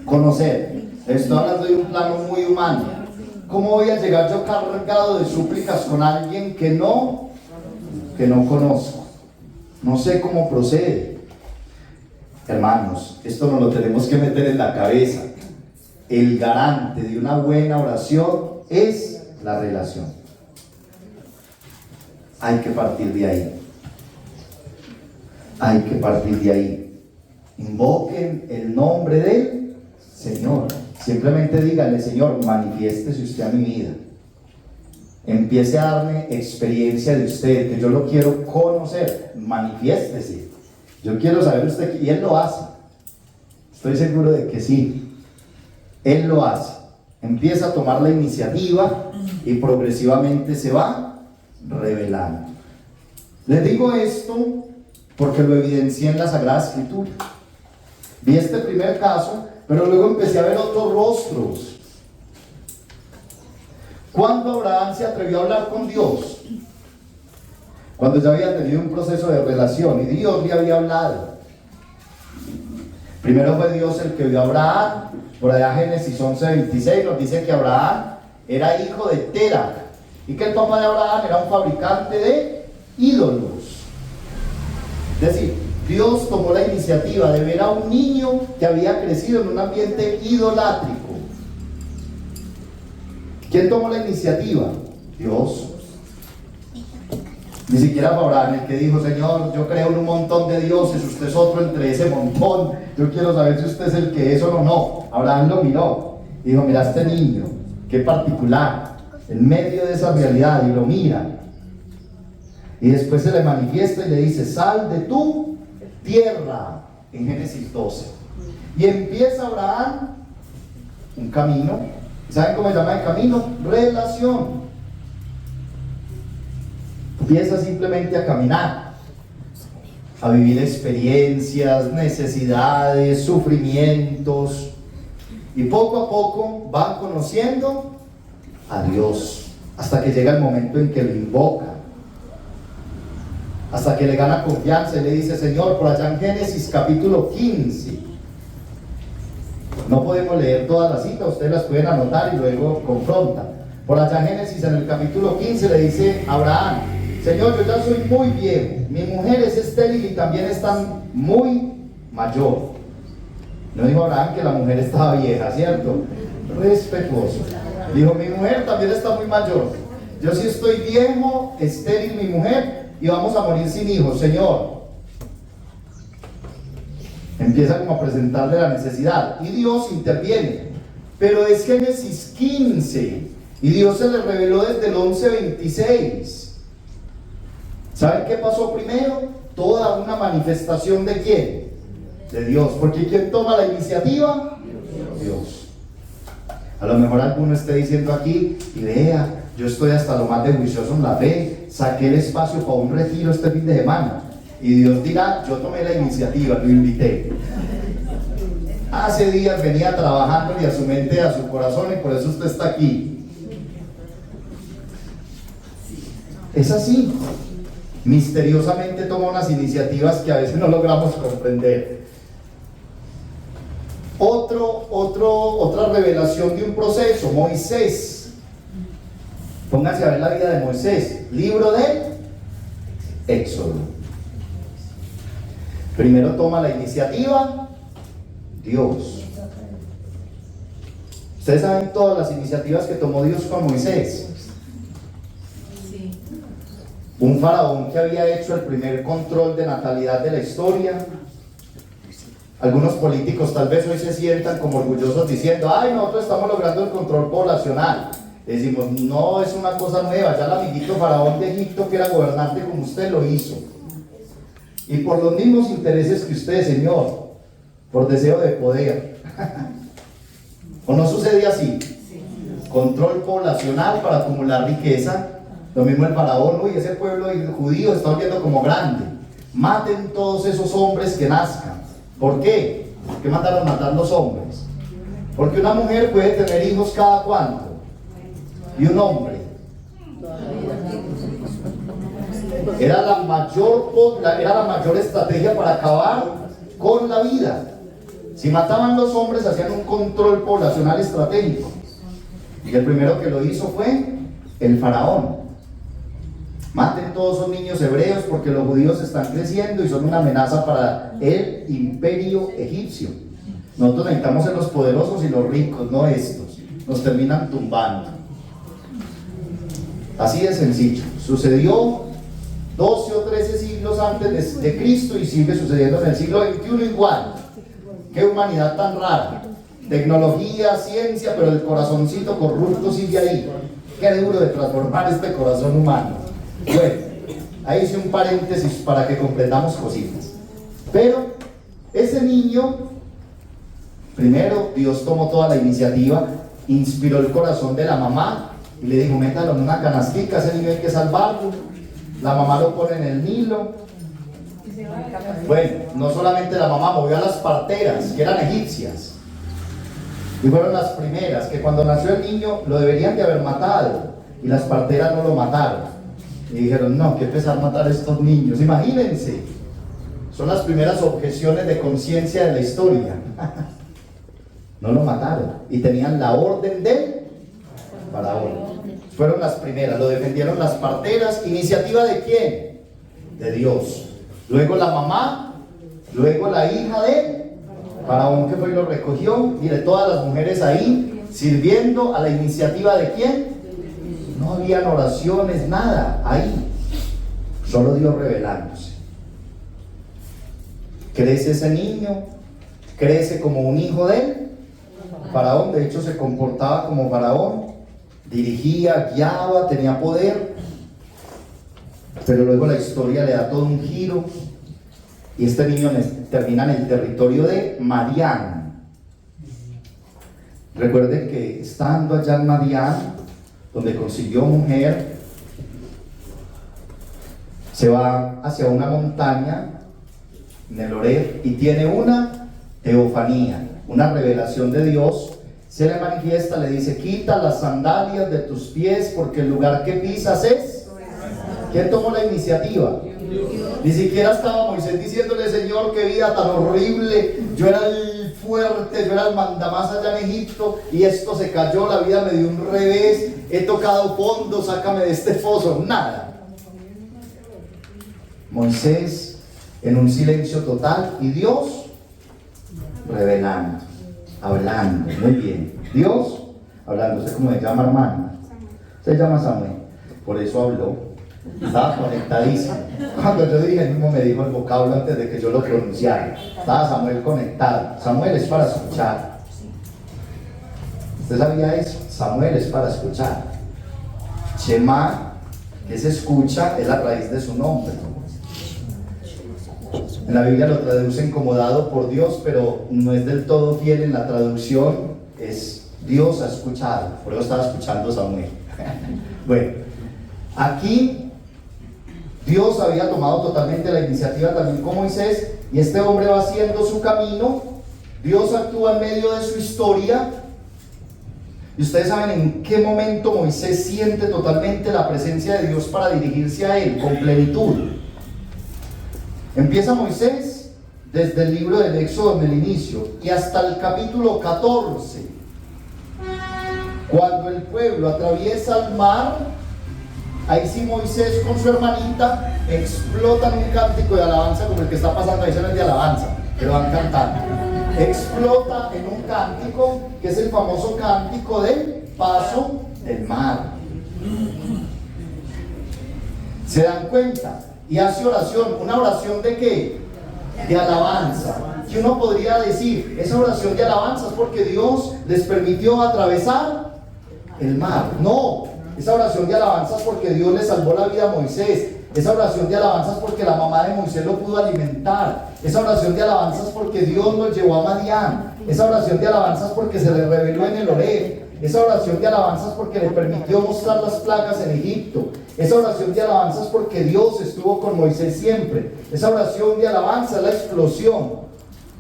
Conocer. Estoy hablando de un plano muy humano. ¿Cómo voy a llegar yo cargado de súplicas con alguien que no conozco? No sé cómo procede. Hermanos, esto nos lo tenemos que meter en la cabeza. El garante de una buena oración es la relación. Hay que partir de ahí. Hay que partir de ahí. Invoquen el nombre del Señor. Simplemente díganle, Señor, manifiéstese usted a mi vida. Empiece a darme experiencia de usted, que yo lo quiero conocer. Manifiéstese. Yo quiero saber usted, y Él lo hace. Estoy seguro de que sí. Él lo hace. Empieza a tomar la iniciativa y progresivamente se va revelando. Les digo esto porque lo evidencié en la Sagrada Escritura. Vi este primer caso, pero luego empecé a ver otros rostros. ¿Cuándo Abraham se atrevió a hablar con Dios? Cuando ya había tenido un proceso de relación y Dios le había hablado. Primero fue Dios el que vio a Abraham. Por allá Génesis 11:26 nos dice que Abraham era hijo de Tera y que el papá de Abraham era un fabricante de ídolos. Es decir, Dios tomó la iniciativa de ver a un niño que había crecido en un ambiente idolátrico. ¿Quién tomó la iniciativa? Dios. Ni siquiera fue Abraham el que dijo, Señor, yo creo en un montón de dioses, usted es otro entre ese montón, yo quiero saber si usted es el que es o no. Abraham lo miró y dijo, mira este niño, qué particular, en medio de esa realidad, y lo mira. Y después se le manifiesta y le dice, sal de tu tierra, en Génesis 12. Y empieza Abraham un camino. ¿Saben cómo se llama el camino? Relación. Empieza simplemente a caminar, a vivir experiencias, necesidades, sufrimientos, y poco a poco van conociendo a Dios, hasta que llega el momento en que lo invoca, hasta que le gana confianza y le dice, Señor, por allá en Génesis capítulo 15, no podemos leer todas las citas, ustedes las pueden anotar y luego confrontan. Por allá en Génesis, en el capítulo 15, le dice a Abraham, Señor, yo ya soy muy viejo, mi mujer es estéril y también está muy mayor. No dijo Abraham que la mujer estaba vieja, ¿cierto? Respetuoso. Dijo, mi mujer también está muy mayor. Yo sí estoy viejo, estéril mi mujer, y vamos a morir sin hijos, Señor. Empieza como a presentarle la necesidad y Dios interviene. Pero es Génesis 15 y Dios se le reveló desde el 11:26. ¿Saben qué pasó primero? Toda una manifestación de ¿quién? De Dios. Porque ¿quién toma la iniciativa? Dios. A lo mejor alguno esté diciendo aquí, y vea, yo estoy hasta lo más de juicioso en la fe, saqué el espacio para un retiro este fin de semana. Y Dios dirá, yo tomé la iniciativa, lo invité. Hace días venía trabajando y a su mente, a su corazón, y por eso usted está aquí. Es así. Misteriosamente toma unas iniciativas que a veces no logramos comprender. Otra revelación de un proceso, Moisés. Pónganse a ver la vida de Moisés. Libro de Éxodo. Primero toma la iniciativa Dios. Ustedes saben todas las iniciativas que tomó Dios con Moisés. Un faraón que había hecho el primer control de natalidad de la historia. Algunos políticos tal vez hoy se sientan como orgullosos diciendo, ay, nosotros estamos logrando el control poblacional. Decimos, no es una cosa nueva, ya el amiguito faraón de Egipto que era gobernante como usted lo hizo. Y por los mismos intereses que usted, Señor, por deseo de poder. ¿O no sucede así? Control poblacional para acumular riqueza. Lo mismo el faraón, uy, ese pueblo judío está volviendo como grande. Maten todos esos hombres que nazcan. ¿Por qué? ¿Por qué mandaron matar los hombres? Porque una mujer puede tener hijos cada cuánto. Y un hombre. Era la mayor estrategia para acabar con la vida. Si mataban los hombres, hacían un control poblacional estratégico. Y el primero que lo hizo fue el faraón. Maten todos esos niños hebreos porque los judíos están creciendo y son una amenaza para el imperio egipcio. Nosotros necesitamos ser los poderosos y los ricos, no estos. Nos terminan tumbando. Así de sencillo. Sucedió 12 o 13 siglos antes de Cristo y sigue sucediendo en el siglo XXI igual. Qué humanidad tan rara. Tecnología, ciencia, pero el corazoncito corrupto sigue ahí. Qué duro de transformar este corazón humano. Bueno, ahí hice un paréntesis para que comprendamos cositas. Pero ese niño, primero Dios tomó toda la iniciativa, inspiró el corazón de la mamá y le dijo, métalo en una canastica, ese niño hay que salvarlo. La mamá lo pone en el Nilo. Bueno, no solamente la mamá, movió a las parteras, que eran egipcias. Y fueron las primeras, que cuando nació el niño lo deberían de haber matado. Y las parteras no lo mataron. Y dijeron, no, qué pesar matar a estos niños. Imagínense. Son las primeras objeciones de conciencia de la historia. No lo mataron. Y tenían la orden del faraón. Fueron las primeras, lo defendieron las parteras. ¿Iniciativa de quién? De Dios. Luego la mamá, luego la hija de faraón que fue y lo recogió. Mire, todas las mujeres ahí sirviendo a la iniciativa de quién. No habían oraciones, nada, ahí. Solo Dios revelándose. Crece ese niño, crece como un hijo de faraón. De hecho se comportaba como faraón. Dirigía, guiaba, tenía poder. Pero luego la historia le da todo un giro. Y este niño termina en el territorio de Madián. Recuerden que estando allá en Madián, donde consiguió mujer, se va hacia una montaña en el Oreb y tiene una teofanía, una revelación de Dios. Se le manifiesta, le dice, quita las sandalias de tus pies porque el lugar que pisas es... ¿Quién tomó la iniciativa? Ni siquiera estaba Moisés diciéndole, Señor, qué vida tan horrible, yo era el fuerte, yo era el mandamás allá en Egipto y esto se cayó, la vida me dio un revés, he tocado fondo, sácame de este foso. Nada. Moisés en un silencio total y Dios revelando, hablando. Muy bien. Dios hablando. ¿Usted cómo se llama, hermano? Se llama Samuel. Por eso habló. Estaba conectadísimo. Cuando yo dije, él mismo me dijo el vocablo antes de que yo lo pronunciara. Estaba Samuel conectado. Samuel es para escuchar. ¿Usted sabía eso? Samuel es para escuchar. Shema, que se escucha, es la raíz de su nombre. En la Biblia lo traducen como dado por Dios, pero no es del todo fiel en la traducción. Es Dios ha escuchado. Por eso estaba escuchando Samuel. Bueno, aquí Dios había tomado totalmente la iniciativa también con Moisés, y este hombre va haciendo su camino. Dios actúa en medio de su historia. Y ustedes saben en qué momento Moisés siente totalmente la presencia de Dios para dirigirse a él con plenitud. Empieza Moisés desde el libro del Éxodo en el inicio y hasta el capítulo 14. Cuando el pueblo atraviesa el mar, ahí sí Moisés con su hermanita explotan un cántico de alabanza como el que está pasando ahí, no es de alabanza, pero van cantando. Explota en un cántico que es el famoso cántico del paso del mar. ¿Se dan cuenta? Y hace oración. ¿Una oración de qué? De alabanza. Que uno podría decir, esa oración de alabanza es porque Dios les permitió atravesar el mar. No, esa oración de alabanza es porque Dios le salvó la vida a Moisés. Esa oración de alabanza es porque la mamá de Moisés lo pudo alimentar. Esa oración de alabanza es porque Dios lo llevó a Madián. Esa oración de alabanza es porque se le reveló en el Horeb. Esa oración de alabanza es porque le permitió mostrar las plagas en Egipto. Esa oración de alabanza es porque Dios estuvo con Moisés siempre. Esa oración de alabanza es la explosión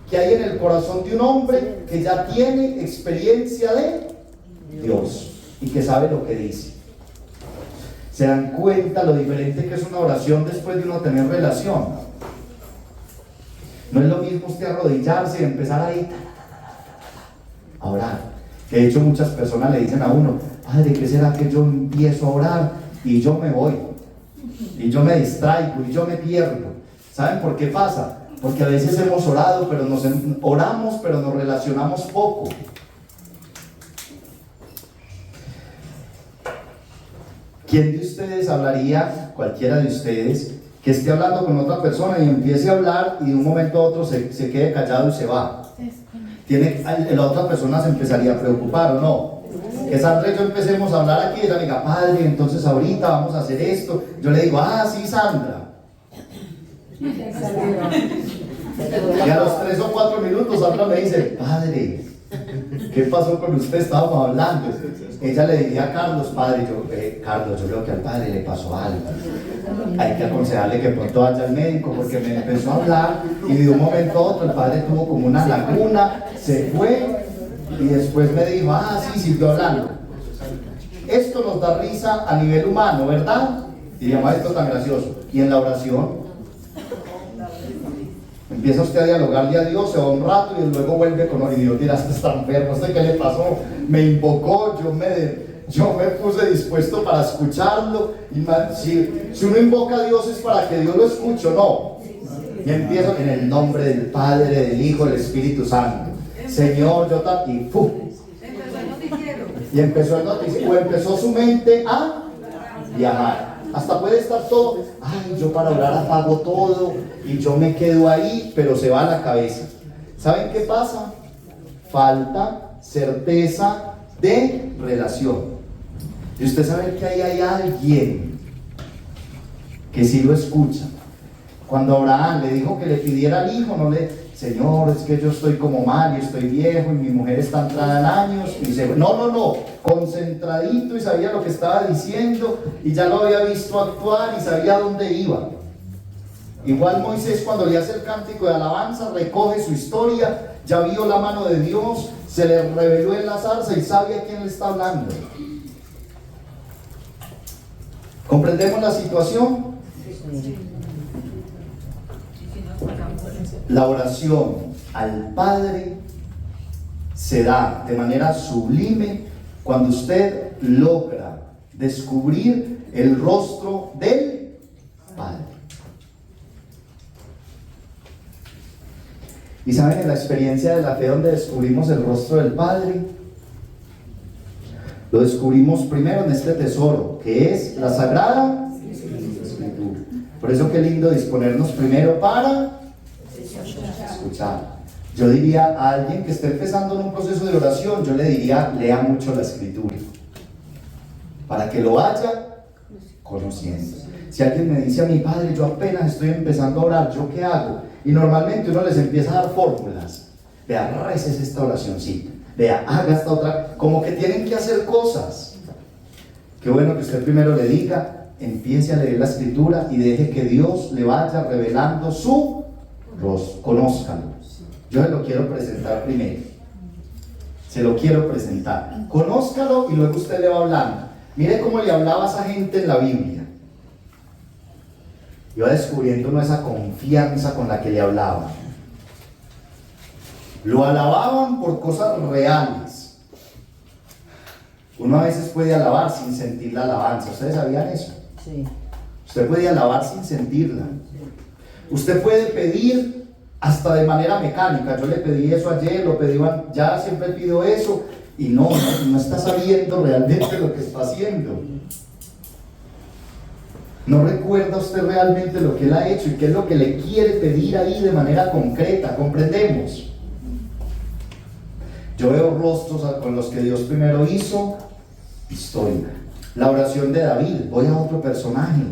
que hay en el corazón de un hombre que ya tiene experiencia de Dios y que sabe lo que dice. ¿Se dan cuenta lo diferente que es una oración después de uno tener relación? No es lo mismo usted arrodillarse y empezar ahí a orar. Que de hecho muchas personas le dicen a uno, Padre, ¿qué será que yo empiezo a orar y yo me voy? Y yo me distraigo y yo me pierdo. ¿Saben por qué pasa? Porque a veces hemos orado, pero oramos, pero nos relacionamos poco. ¿Quién de ustedes hablaría, cualquiera de ustedes, que esté hablando con otra persona y empiece a hablar y de un momento a otro se quede callado y se va? La otra persona se empezaría a preocupar, ¿o no? Que Sandra y yo empecemos a hablar aquí y ella me diga, Padre, entonces ahorita vamos a hacer esto. Yo le digo, sí, Sandra. Y a los 3 o 4 minutos Sandra me dice, Padre, ¿qué pasó con usted? Estábamos hablando. Ella le diría a Carlos, Padre, Carlos, yo creo que al Padre le pasó algo. Hay que aconsejarle que pronto vaya al médico, porque me empezó a hablar y de un momento a otro el Padre tuvo como una laguna, se fue y después me dijo, sí, siguió hablando. Esto nos da risa a nivel humano, ¿verdad? Diríamos, esto tan gracioso. Y en la oración empieza usted a dialogarle a Dios, se va un rato y luego vuelve con y Dios dirá, este está enfermo, no sé qué le pasó, me invocó, yo me puse dispuesto para escucharlo. Y si uno invoca a Dios es para que Dios lo escuche, no. Y empiezo en el nombre del Padre, del Hijo, del Espíritu Santo. Señor, yo también. Y empezó el noticiero, o empezó su mente a viajar. Hasta puede estar todo, yo para orar apago todo y yo me quedo ahí, pero se va a la cabeza. ¿Saben qué pasa? Falta certeza de relación. Y usted sabe que ahí hay alguien que sí lo escucha. Cuando Abraham le dijo que le pidiera al hijo, Señor, es que yo estoy como mal y estoy viejo y mi mujer está entrada en años. Y dice, no, concentradito y sabía lo que estaba diciendo y ya lo había visto actuar y sabía dónde iba. Igual Moisés, cuando le hace el cántico de alabanza, recoge su historia, ya vio la mano de Dios, se le reveló en la zarza y sabe a quién le está hablando. ¿Comprendemos la situación? La oración al Padre se da de manera sublime cuando usted logra descubrir el rostro del Padre. Y saben, en la experiencia de la fe donde descubrimos el rostro del Padre, lo descubrimos primero en este tesoro, que es la Sagrada Por eso qué lindo disponernos primero para escuchar. Yo diría a alguien que esté empezando en un proceso de oración, yo le diría, lea mucho la escritura, para que lo vaya conociendo. Si alguien me dice a mi padre, yo apenas estoy empezando a orar, ¿yo qué hago? Y normalmente uno les empieza a dar fórmulas. Vea, reces esta oracioncita. Vea, haga esta otra. Como que tienen que hacer cosas. Qué bueno que usted primero le diga, empiece a leer la escritura y deje que Dios le vaya revelando su rostro. Conózcalo. Yo se lo quiero presentar primero. Se lo quiero presentar. Conózcalo y luego usted le va hablando. Mire cómo le hablaba a esa gente en la Biblia. Iba descubriendo uno esa confianza con la que le hablaban. Lo alababan por cosas reales. Uno a veces puede alabar sin sentir la alabanza. ¿Ustedes sabían eso? Sí. Usted puede alabar sin sentirla. Usted puede pedir hasta de manera mecánica. Yo le pedí eso ayer, lo pedí, ya siempre pido eso. Y no está sabiendo realmente lo que está haciendo. No recuerda usted realmente lo que él ha hecho y qué es lo que le quiere pedir ahí de manera concreta. ¿Comprendemos? Yo veo rostros con los que Dios primero hizo historia. La oración de David. Voy a otro personaje.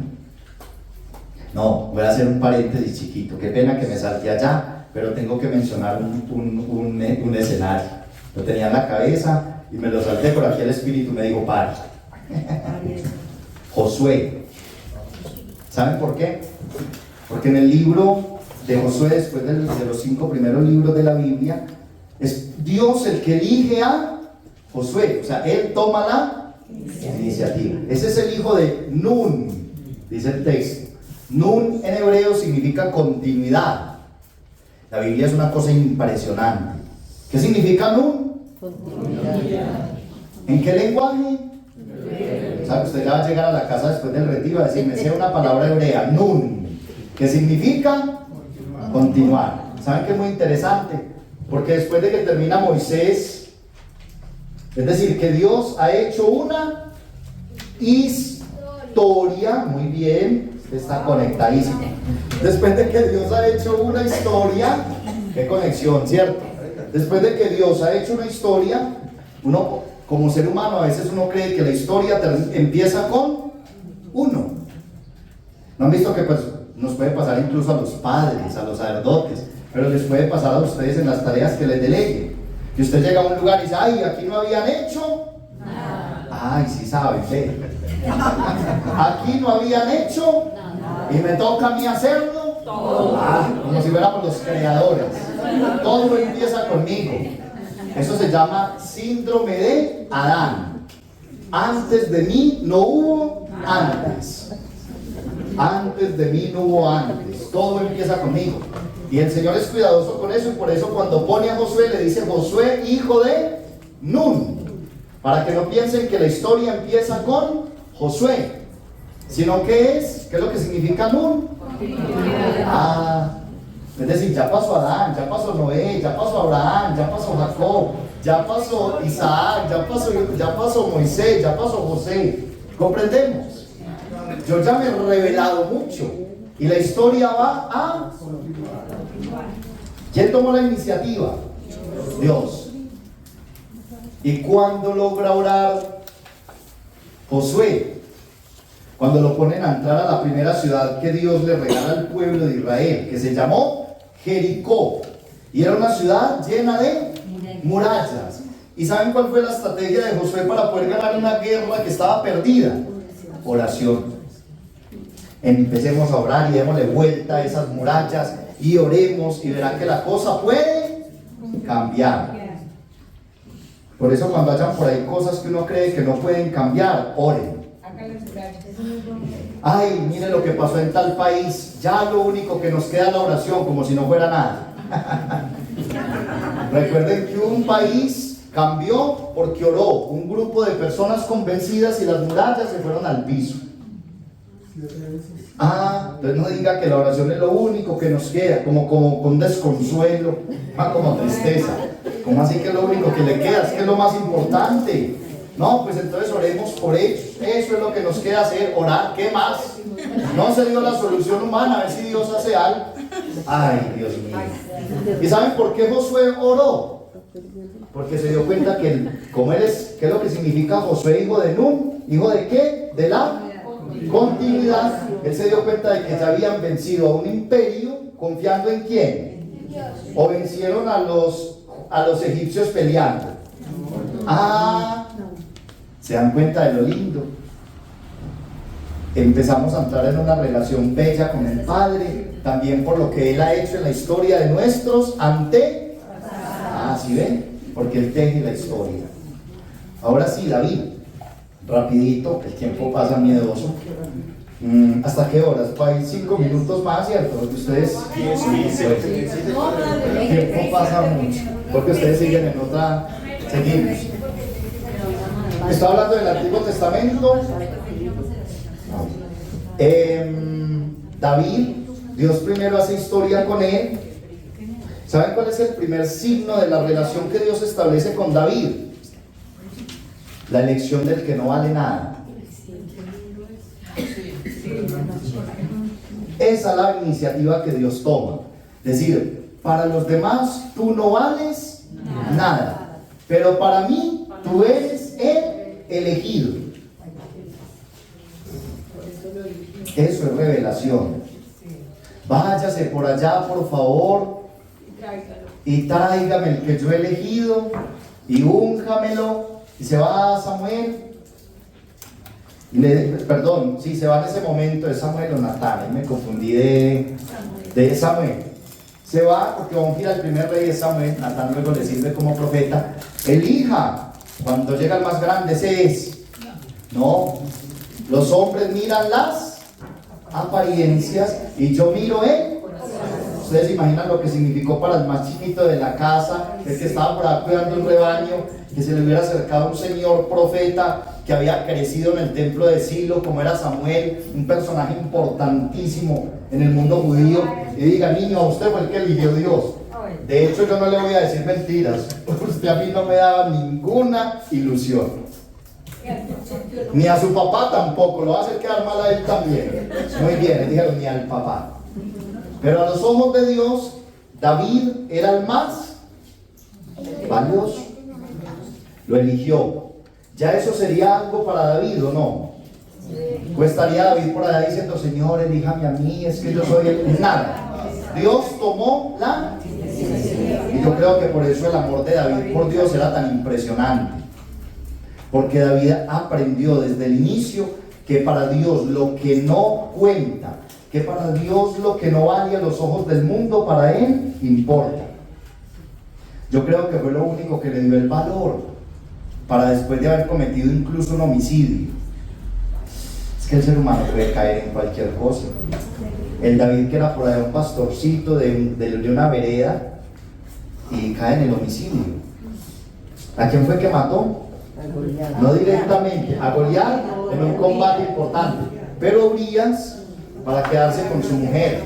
No, voy a hacer un paréntesis chiquito. Qué pena que me salte allá, pero tengo que mencionar un escenario. Lo tenía en la cabeza y me lo salté, por aquí el Espíritu me dijo, pare. Josué. ¿Saben por qué? Porque en el libro de Josué, después de los 5 primeros libros de la Biblia, es Dios el que elige a Josué. O sea, él toma la iniciativa. Ese es el hijo de Nun, dice el texto. Nun en hebreo significa continuidad. La Biblia es una cosa impresionante. ¿Qué significa Nun? Continuidad. ¿En qué lenguaje? ¿Sabe? Usted ya va a llegar a la casa después del retiro a decir, me sé una palabra hebrea, Nun, que significa continuar. ¿Saben qué es muy interesante? Porque después de que termina Moisés, es decir, que Dios ha hecho una historia, muy bien, está conectadísimo. Después de que Dios ha hecho una historia, qué conexión, ¿cierto? Después de que Dios ha hecho una historia, uno como ser humano a veces uno cree que la historia empieza con uno. ¿No han visto que pues, nos puede pasar incluso a los padres, a los sacerdotes, pero les puede pasar a ustedes en las tareas que les deleguen? Que usted llega a un lugar y dice, ay, aquí no habían hecho nada. Ay, sí saben, ¿sí? Aquí no habían hecho y me toca a mí hacerlo. Como si fuéramos los creadores. Todo empieza conmigo. Eso se llama síndrome de Adán. Antes de mí no hubo antes. Antes de mí no hubo antes. Todo empieza conmigo. Y el Señor es cuidadoso con eso, y por eso cuando pone a Josué le dice Josué, hijo de Nun, para que no piensen que la historia empieza con Josué, sino que ¿qué es lo que significa Nun? Es decir, ya pasó Adán, ya pasó Noé, ya pasó Abraham, ya pasó Jacob, ya pasó Isaac, ya pasó Moisés, ya pasó José. ¿Comprendemos? Yo ya me he revelado mucho y la historia va a... ¿Quién tomó la iniciativa? Dios. ¿Y cuándo logra orar Josué? Cuando lo ponen a entrar a la primera ciudad que Dios le regala al pueblo de Israel, que se llamó Jericó, y era una ciudad llena de murallas. ¿Y saben cuál fue la estrategia de Josué para poder ganar una guerra que estaba perdida? Oración. Empecemos a orar y démosle vuelta a esas murallas y oremos y verán que la cosa puede cambiar. Por eso cuando hayan por ahí cosas que uno cree que no pueden cambiar, oren. Ay, mire lo que pasó en tal país, ya lo único que nos queda es la oración, como si no fuera nada. Recuerden que un país cambió porque oró un grupo de personas convencidas y las murallas se fueron al piso. Entonces no diga que la oración es lo único que nos queda, como con desconsuelo, como tristeza. ¿Cómo así que es lo único que le queda? Es que es lo más importante. No, pues entonces oremos por ellos. Eso es lo que nos queda hacer, orar. ¿Qué más? No se dio la solución humana, a ver si Dios hace algo. Ay, Dios mío. ¿Y saben por qué Josué oró? Porque se dio cuenta que como él es, ¿qué es lo que significa Josué, hijo de Nun? ¿Hijo de qué? De la continuidad. Él se dio cuenta de que ya habían vencido a un imperio, confiando en quién. O vencieron a los egipcios peleando. ¿Se dan cuenta de lo lindo? Empezamos a entrar en una relación bella con el Padre, también por lo que Él ha hecho en la historia de nuestros ¿sí ven? Porque Él teje la historia. Ahora sí, David, rapidito, el tiempo pasa miedoso. ¿Hasta qué horas? Hay 5 minutos más, ¿cierto? Porque ustedes... El tiempo pasa mucho, porque ustedes siguen en otra... Seguimos. Está hablando del Antiguo Testamento. David, Dios primero hace historia con él. ¿Saben cuál es el primer signo de la relación que Dios establece con David? La elección del que no vale nada. Esa es la iniciativa que Dios toma. Es decir, para los demás tú no vales nada, pero para mí tú eres el elegido. Eso es revelación. Váyase por allá, por favor, y tráigame el que yo he elegido y únjamelo. Y se va a Samuel. Se va en ese momento de Samuel o Natán. Me confundí de Samuel. Se va porque va a ungir al primer rey de Samuel. Natán luego le sirve como profeta. Elija, cuando llega el más grande, ese es. No, los hombres miran las apariencias y yo miro él. Ustedes se imaginan lo que significó para el más chiquito de la casa, el que estaba por ahí cuidando un rebaño, que se le hubiera acercado un señor profeta que había crecido en el templo de Silo, como era Samuel, un personaje importantísimo en el mundo judío, y diga: niño, a usted fue el que eligió Dios. De hecho, yo no le voy a decir mentiras, porque usted a mí no me daba ninguna ilusión, ni a su papá tampoco. Lo va a hacer quedar mal a él también. Muy bien, le dijeron ni al papá. Pero a los ojos de Dios, David era el más valioso. Lo eligió. ¿Ya eso sería algo para David o no? ¿O estaría David por allá diciendo: Señor, elíjame a mí, es que yo soy el...? Nada. Dios tomó la... Y yo creo que por eso el amor de David por Dios era tan impresionante. Porque David aprendió desde el inicio que para Dios lo que no cuenta, que para Dios lo que no vale a los ojos del mundo, para Él importa. Yo creo que fue lo único que le dio el valor para, después de haber cometido incluso un homicidio. Es que el ser humano puede caer en cualquier cosa. El David, que era por ahí un pastorcito de una vereda, y cae en el homicidio. ¿A quién fue que mató? No directamente, a Goliat en un combate importante, pero Urias para quedarse con su mujer.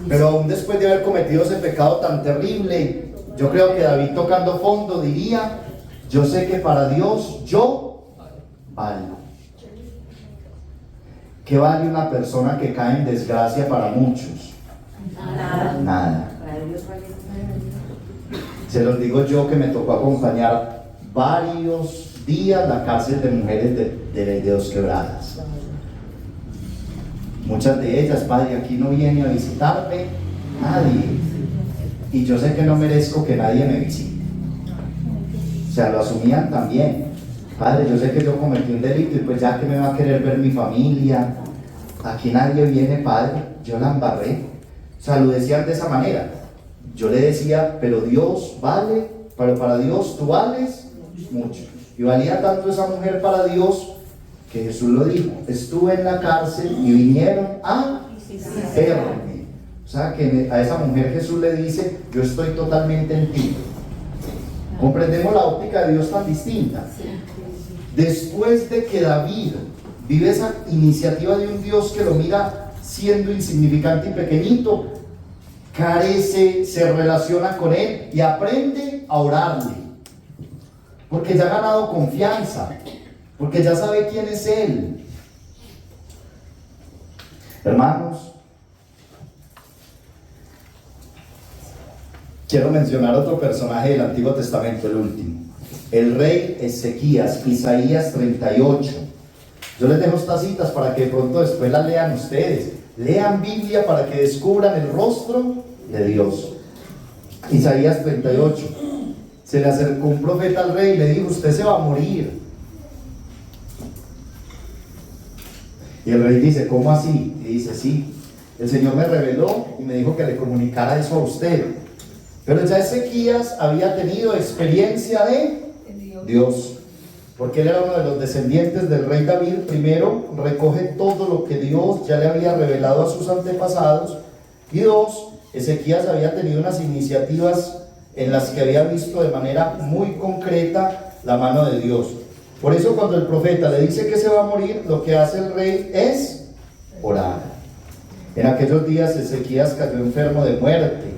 Pero aún después de haber cometido ese pecado tan terrible, yo creo que David, tocando fondo, diría: yo sé que para Dios yo valgo. ¿Qué vale una persona que cae en desgracia para muchos? Nada. Se los digo yo, que me tocó acompañar varios días la cárcel de mujeres de Dos Quebradas. Muchas de ellas: padre, aquí no viene a visitarme nadie, y yo sé que no merezco que nadie me visite. O sea, lo asumían también. Padre, yo sé que yo cometí un delito, y pues ya que me va a querer ver mi familia, aquí nadie viene, padre, yo la embarré. O sea, lo decían de esa manera. Yo le decía: pero Dios vale, pero para Dios tú vales mucho. Y valía tanto esa mujer para Dios, que Jesús lo dijo: estuve en la cárcel y vinieron a verme. O sea, que a esa mujer Jesús le dice: yo estoy totalmente en ti. Comprendemos la óptica de Dios tan distinta. Después de que David vive esa iniciativa de un Dios que lo mira siendo insignificante y pequeñito, carece, se relaciona con Él y aprende a orarle, porque ya ha ganado confianza, porque ya sabe quién es Él. Hermanos, quiero mencionar otro personaje del Antiguo Testamento, el último. El rey Ezequías, Isaías 38. Yo les dejo estas citas para que de pronto después las lean ustedes. Lean Biblia para que descubran el rostro de Dios. Isaías 38. Se le acercó un profeta al rey y le dijo: usted se va a morir. Y el rey dice: ¿cómo así? Y dice: sí, el Señor me reveló y me dijo que le comunicara eso a usted. Pero ya Ezequías había tenido experiencia de Dios, porque él era uno de los descendientes del rey David. Primero, recoge todo lo que Dios ya le había revelado a sus antepasados. Y dos, Ezequías había tenido unas iniciativas en las que había visto de manera muy concreta la mano de Dios. Por eso cuando el profeta le dice que se va a morir, lo que hace el rey es orar. En aquellos días Ezequías cayó enfermo de muerte.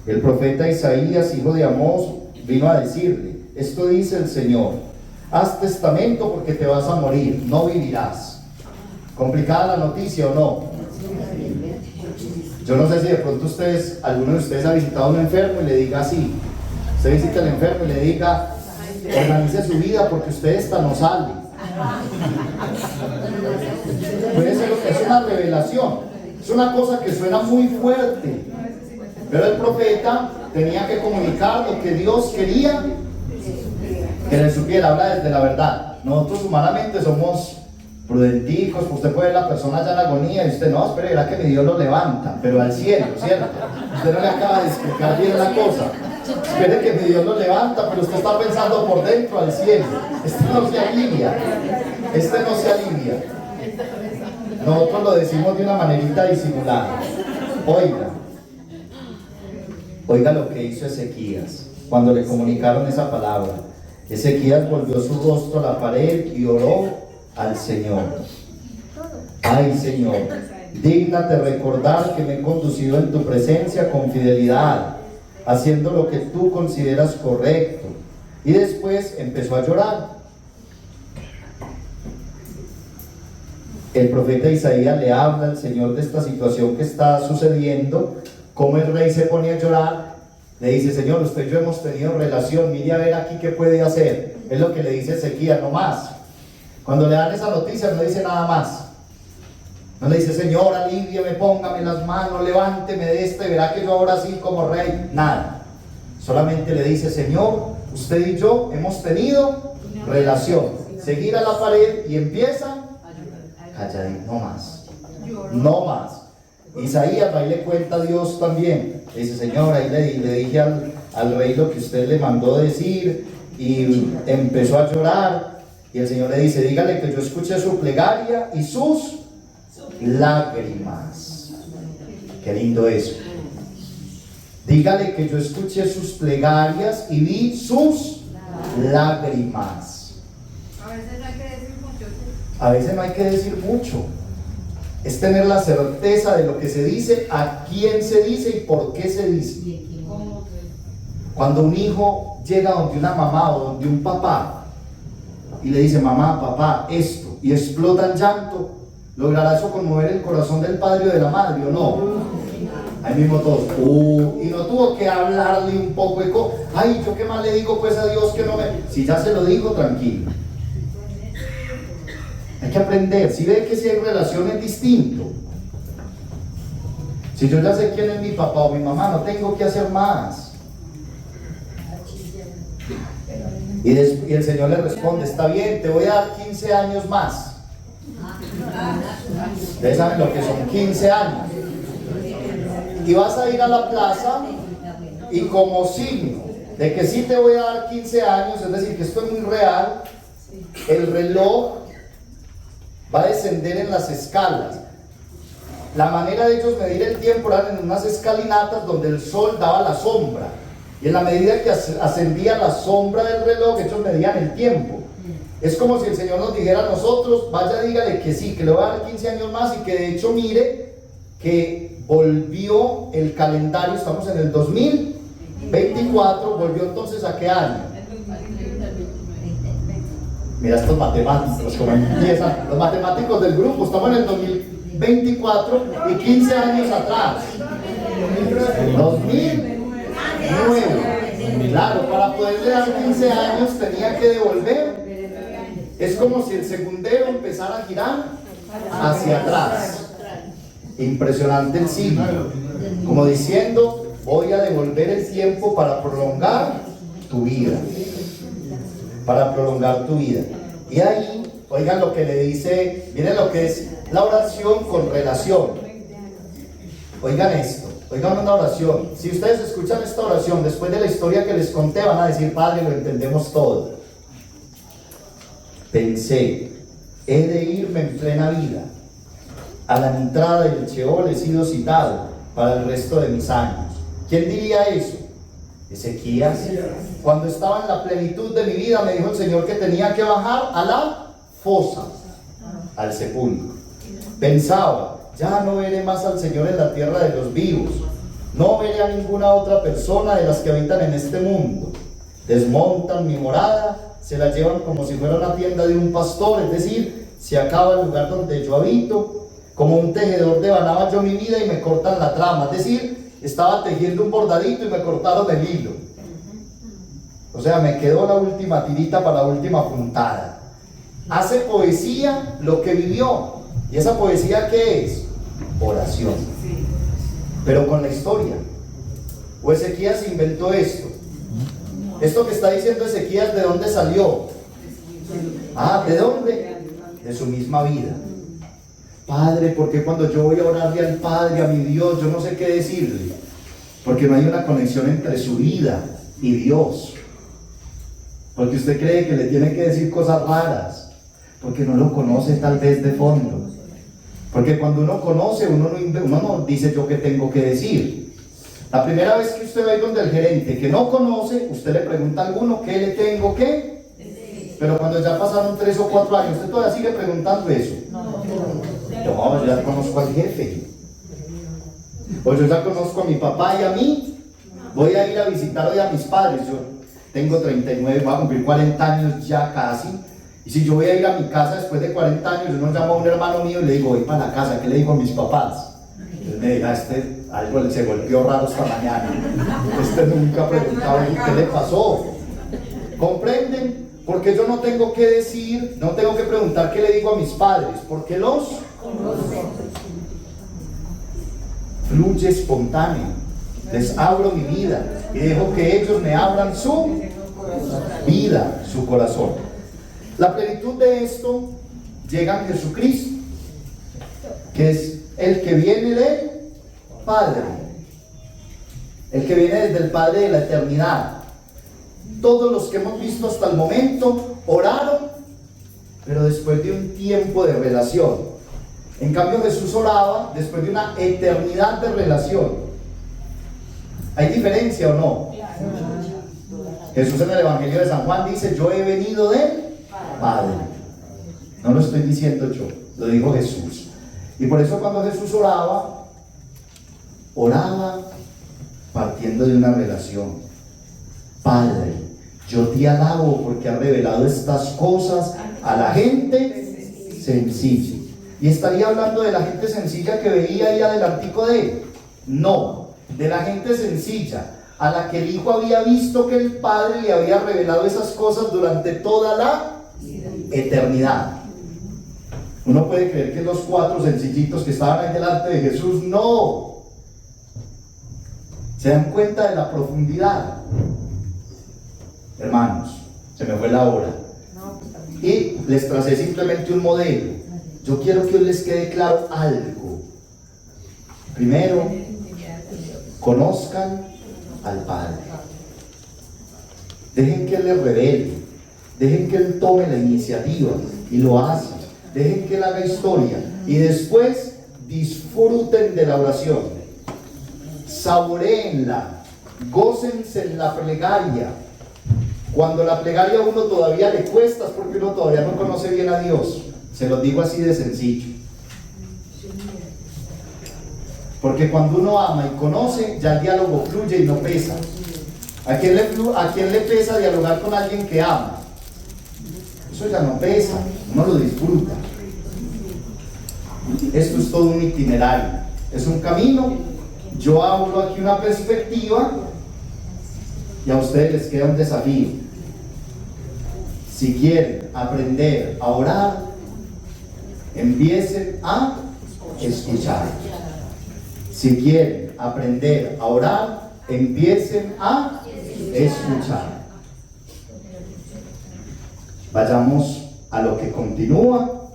El profeta Isaías, hijo de Amós, vino a decirle: esto dice el Señor, haz testamento porque te vas a morir, no vivirás. ¿Complicada la noticia o no? Yo no sé si de pronto ustedes, alguno de ustedes ha visitado a un enfermo y le diga así. Usted visita al enfermo y le diga: organice su vida porque usted esta no sale. Puede ser, es una revelación, es una cosa que suena muy fuerte, pero el profeta tenía que comunicar lo que Dios quería que le supiera. Habla desde la verdad. Nosotros humanamente somos prudenticos. Usted puede ver la persona ya en agonía y usted: no, espere, verá que mi Dios lo levanta, pero al cielo, ¿cierto? Usted no le acaba de explicar bien la cosa. Espere que mi Dios lo levanta, pero usted está pensando por dentro al cielo. Este no se alivia. Este no se alivia. Nosotros lo decimos de una manerita disimulada. Oiga lo que hizo Ezequías cuando le comunicaron esa palabra. Ezequías volvió su rostro a la pared y oró al Señor: ay, Señor, dígnate recordar que me he conducido en tu presencia con fidelidad, haciendo lo que tú consideras correcto. Y después empezó a llorar. El profeta Isaías le habla al Señor de esta situación que está sucediendo. Como el rey se pone a llorar, le dice: Señor, usted y yo hemos tenido relación, mire a ver aquí qué puede hacer. Es lo que le dice Ezequías, no más. Cuando le dan esa noticia no le dice nada más. No le dice: Señor, alíviame, póngame las manos, levánteme de esta y verá que yo ahora sí como rey. Nada. Solamente le dice: Señor, usted y yo hemos tenido relación. Seguir a la pared y empieza calladito, no más. No más. Isaías ahí le cuenta a Dios también. Le dice: Señor, ahí le dije al rey lo que usted le mandó decir, y empezó a llorar. Y el Señor le dice: dígale que yo escuché su plegaria y sus lágrimas. Qué lindo eso. Dígale que yo escuché sus plegarias y vi sus lágrimas. A veces no hay que decir mucho. A veces no hay que decir mucho. Es tener la certeza de lo que se dice, a quién se dice y por qué se dice. Cuando un hijo llega donde una mamá o donde un papá y le dice: mamá, papá, esto, y explota en llanto, ¿logrará eso conmover el corazón del padre o de la madre o no? Ahí mismo todos, y no tuvo que hablarle un poco de cosas. Ay, yo qué más le digo pues a Dios que no me... Si ya se lo dijo, tranquilo. Hay que aprender. Si ve que si hay relaciones distinto. Si yo ya sé quién es mi papá o mi mamá, no tengo que hacer más. Y el Señor le responde: está bien, te voy a dar 15 años más. Ustedes saben lo que son 15 años. Y vas a ir a la plaza y como signo de que sí te voy a dar 15 años, es decir, que esto es muy real, el reloj va a descender en las escalas. La manera de ellos medir el tiempo eran en unas escalinatas donde el sol daba la sombra. Y en la medida que ascendía la sombra del reloj, ellos medían el tiempo. Es como si el Señor nos dijera a nosotros: vaya, dígale que sí, que le voy a dar 15 años más, y que de hecho mire que volvió el calendario, estamos en el 2024, volvió entonces ¿a qué año? Mira estos matemáticos, como empiezan, los matemáticos del grupo, estamos en el 2024 y 15 años atrás. 2009. Claro, para poderle dar 15 años tenía que devolver. Es como si el segundero empezara a girar hacia atrás. Impresionante el signo. Como diciendo, voy a devolver el tiempo para prolongar tu vida. Para prolongar tu vida. Y ahí, oigan lo que le dice, miren lo que es la oración con relación. Oigan esto, oigan una oración. Si ustedes escuchan esta oración después de la historia que les conté, van a decir, Padre, lo entendemos todo. Pensé, he de irme en plena vida. A la entrada del Sheol he sido citado para el resto de mis años. ¿Quién diría eso? Ezequías. Cuando estaba en la plenitud de mi vida, me dijo el Señor que tenía que bajar a la fosa, al sepulcro. Pensaba, ya no veré más al Señor en la tierra de los vivos. No veré a ninguna otra persona de las que habitan en este mundo. Desmontan mi morada, se la llevan como si fuera una tienda de un pastor, es decir, se acaba el lugar donde yo habito. Como un tejedor devanaba yo mi vida y me cortan la trama, es decir, estaba tejiendo un bordadito y me cortaron el hilo. O sea, me quedó la última tirita para la última puntada. Hace poesía lo que vivió. ¿Y esa poesía qué es? Oración. Pero con la historia. O Ezequías inventó esto. Esto que está diciendo Ezequías, ¿de dónde salió? Ah, ¿de dónde? De su misma vida. Padre, ¿por qué cuando yo voy a orarle al Padre, a mi Dios, yo no sé qué decirle? Porque no hay una conexión entre su vida y Dios. Porque usted cree que le tiene que decir cosas raras. Porque no lo conoce tal vez de fondo. Porque cuando uno conoce, uno no dice yo qué tengo que decir. La primera vez que usted va a ir donde el gerente que no conoce, usted le pregunta a alguno qué le tengo que. Pero cuando ya pasaron 3 o 4 años, usted todavía sigue preguntando eso. No, yo ya conozco al jefe. O yo ya conozco a mi papá y a mí. Voy a ir a visitar hoy a mis padres. Yo tengo 39, voy a cumplir 40 años ya casi. Y si yo voy a ir a mi casa después de 40 años, yo no llamo a un hermano mío y le digo, voy para la casa, ¿qué le digo a mis papás? Entonces me diga, algo se golpeó raro esta mañana. Nunca preguntaba qué le pasó. ¿Comprenden? Porque yo no tengo que decir, no tengo que preguntar qué le digo a mis padres, porque los fluye espontáneo. Les abro mi vida y dejo que ellos me abran su vida, su corazón. La plenitud de esto llega en Jesucristo, que es el que viene del Padre, el que viene desde el Padre de la eternidad. Todos los que hemos visto hasta el momento oraron, pero después de un tiempo de relación. En cambio Jesús oraba después de una eternidad de relación. ¿Hay diferencia o no? Jesús en el Evangelio de San Juan dice, yo he venido del Padre. No lo estoy diciendo yo, lo dijo Jesús. Y por eso cuando Jesús oraba partiendo de una relación. Padre, yo te alabo porque has revelado estas cosas a la gente sencilla. ¿Y estaría hablando de la gente sencilla que veía ahí adelantico de él? No, de la gente sencilla a la que el Hijo había visto que el Padre le había revelado esas cosas durante toda la eternidad. Uno puede creer que los 4 sencillitos que estaban ahí delante de Jesús, no. ¿Se dan cuenta de la profundidad? Hermanos, se me fue la hora. Y les tracé simplemente un modelo. Yo quiero que hoy les quede claro algo. Primero, conozcan al Padre. Dejen que Él les revele. Dejen que Él tome la iniciativa y lo hace. Dejen que Él haga historia. Y después disfruten de la oración. Saboréenla. Gócense en la plegaria. Cuando la plegaria a uno todavía le cuesta es porque uno todavía no conoce bien a Dios. Se los digo así de sencillo. Porque cuando uno ama y conoce, ya el diálogo fluye y no pesa. ¿A quién le pesa dialogar con alguien que ama? Eso ya no pesa, uno lo disfruta. Esto es todo un itinerario, es un camino. Yo hablo aquí una perspectiva y a ustedes les queda un desafío. Si quieren aprender a orar, empiecen a escuchar. Si quieren aprender a orar, empiecen a escuchar. Vayamos a lo que continúa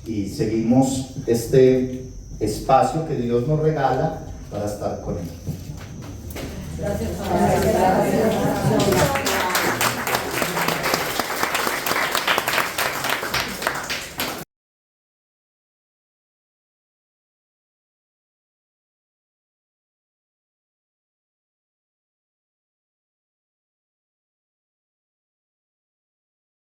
y seguimos este espacio que Dios nos regala para estar con Él. Gracias.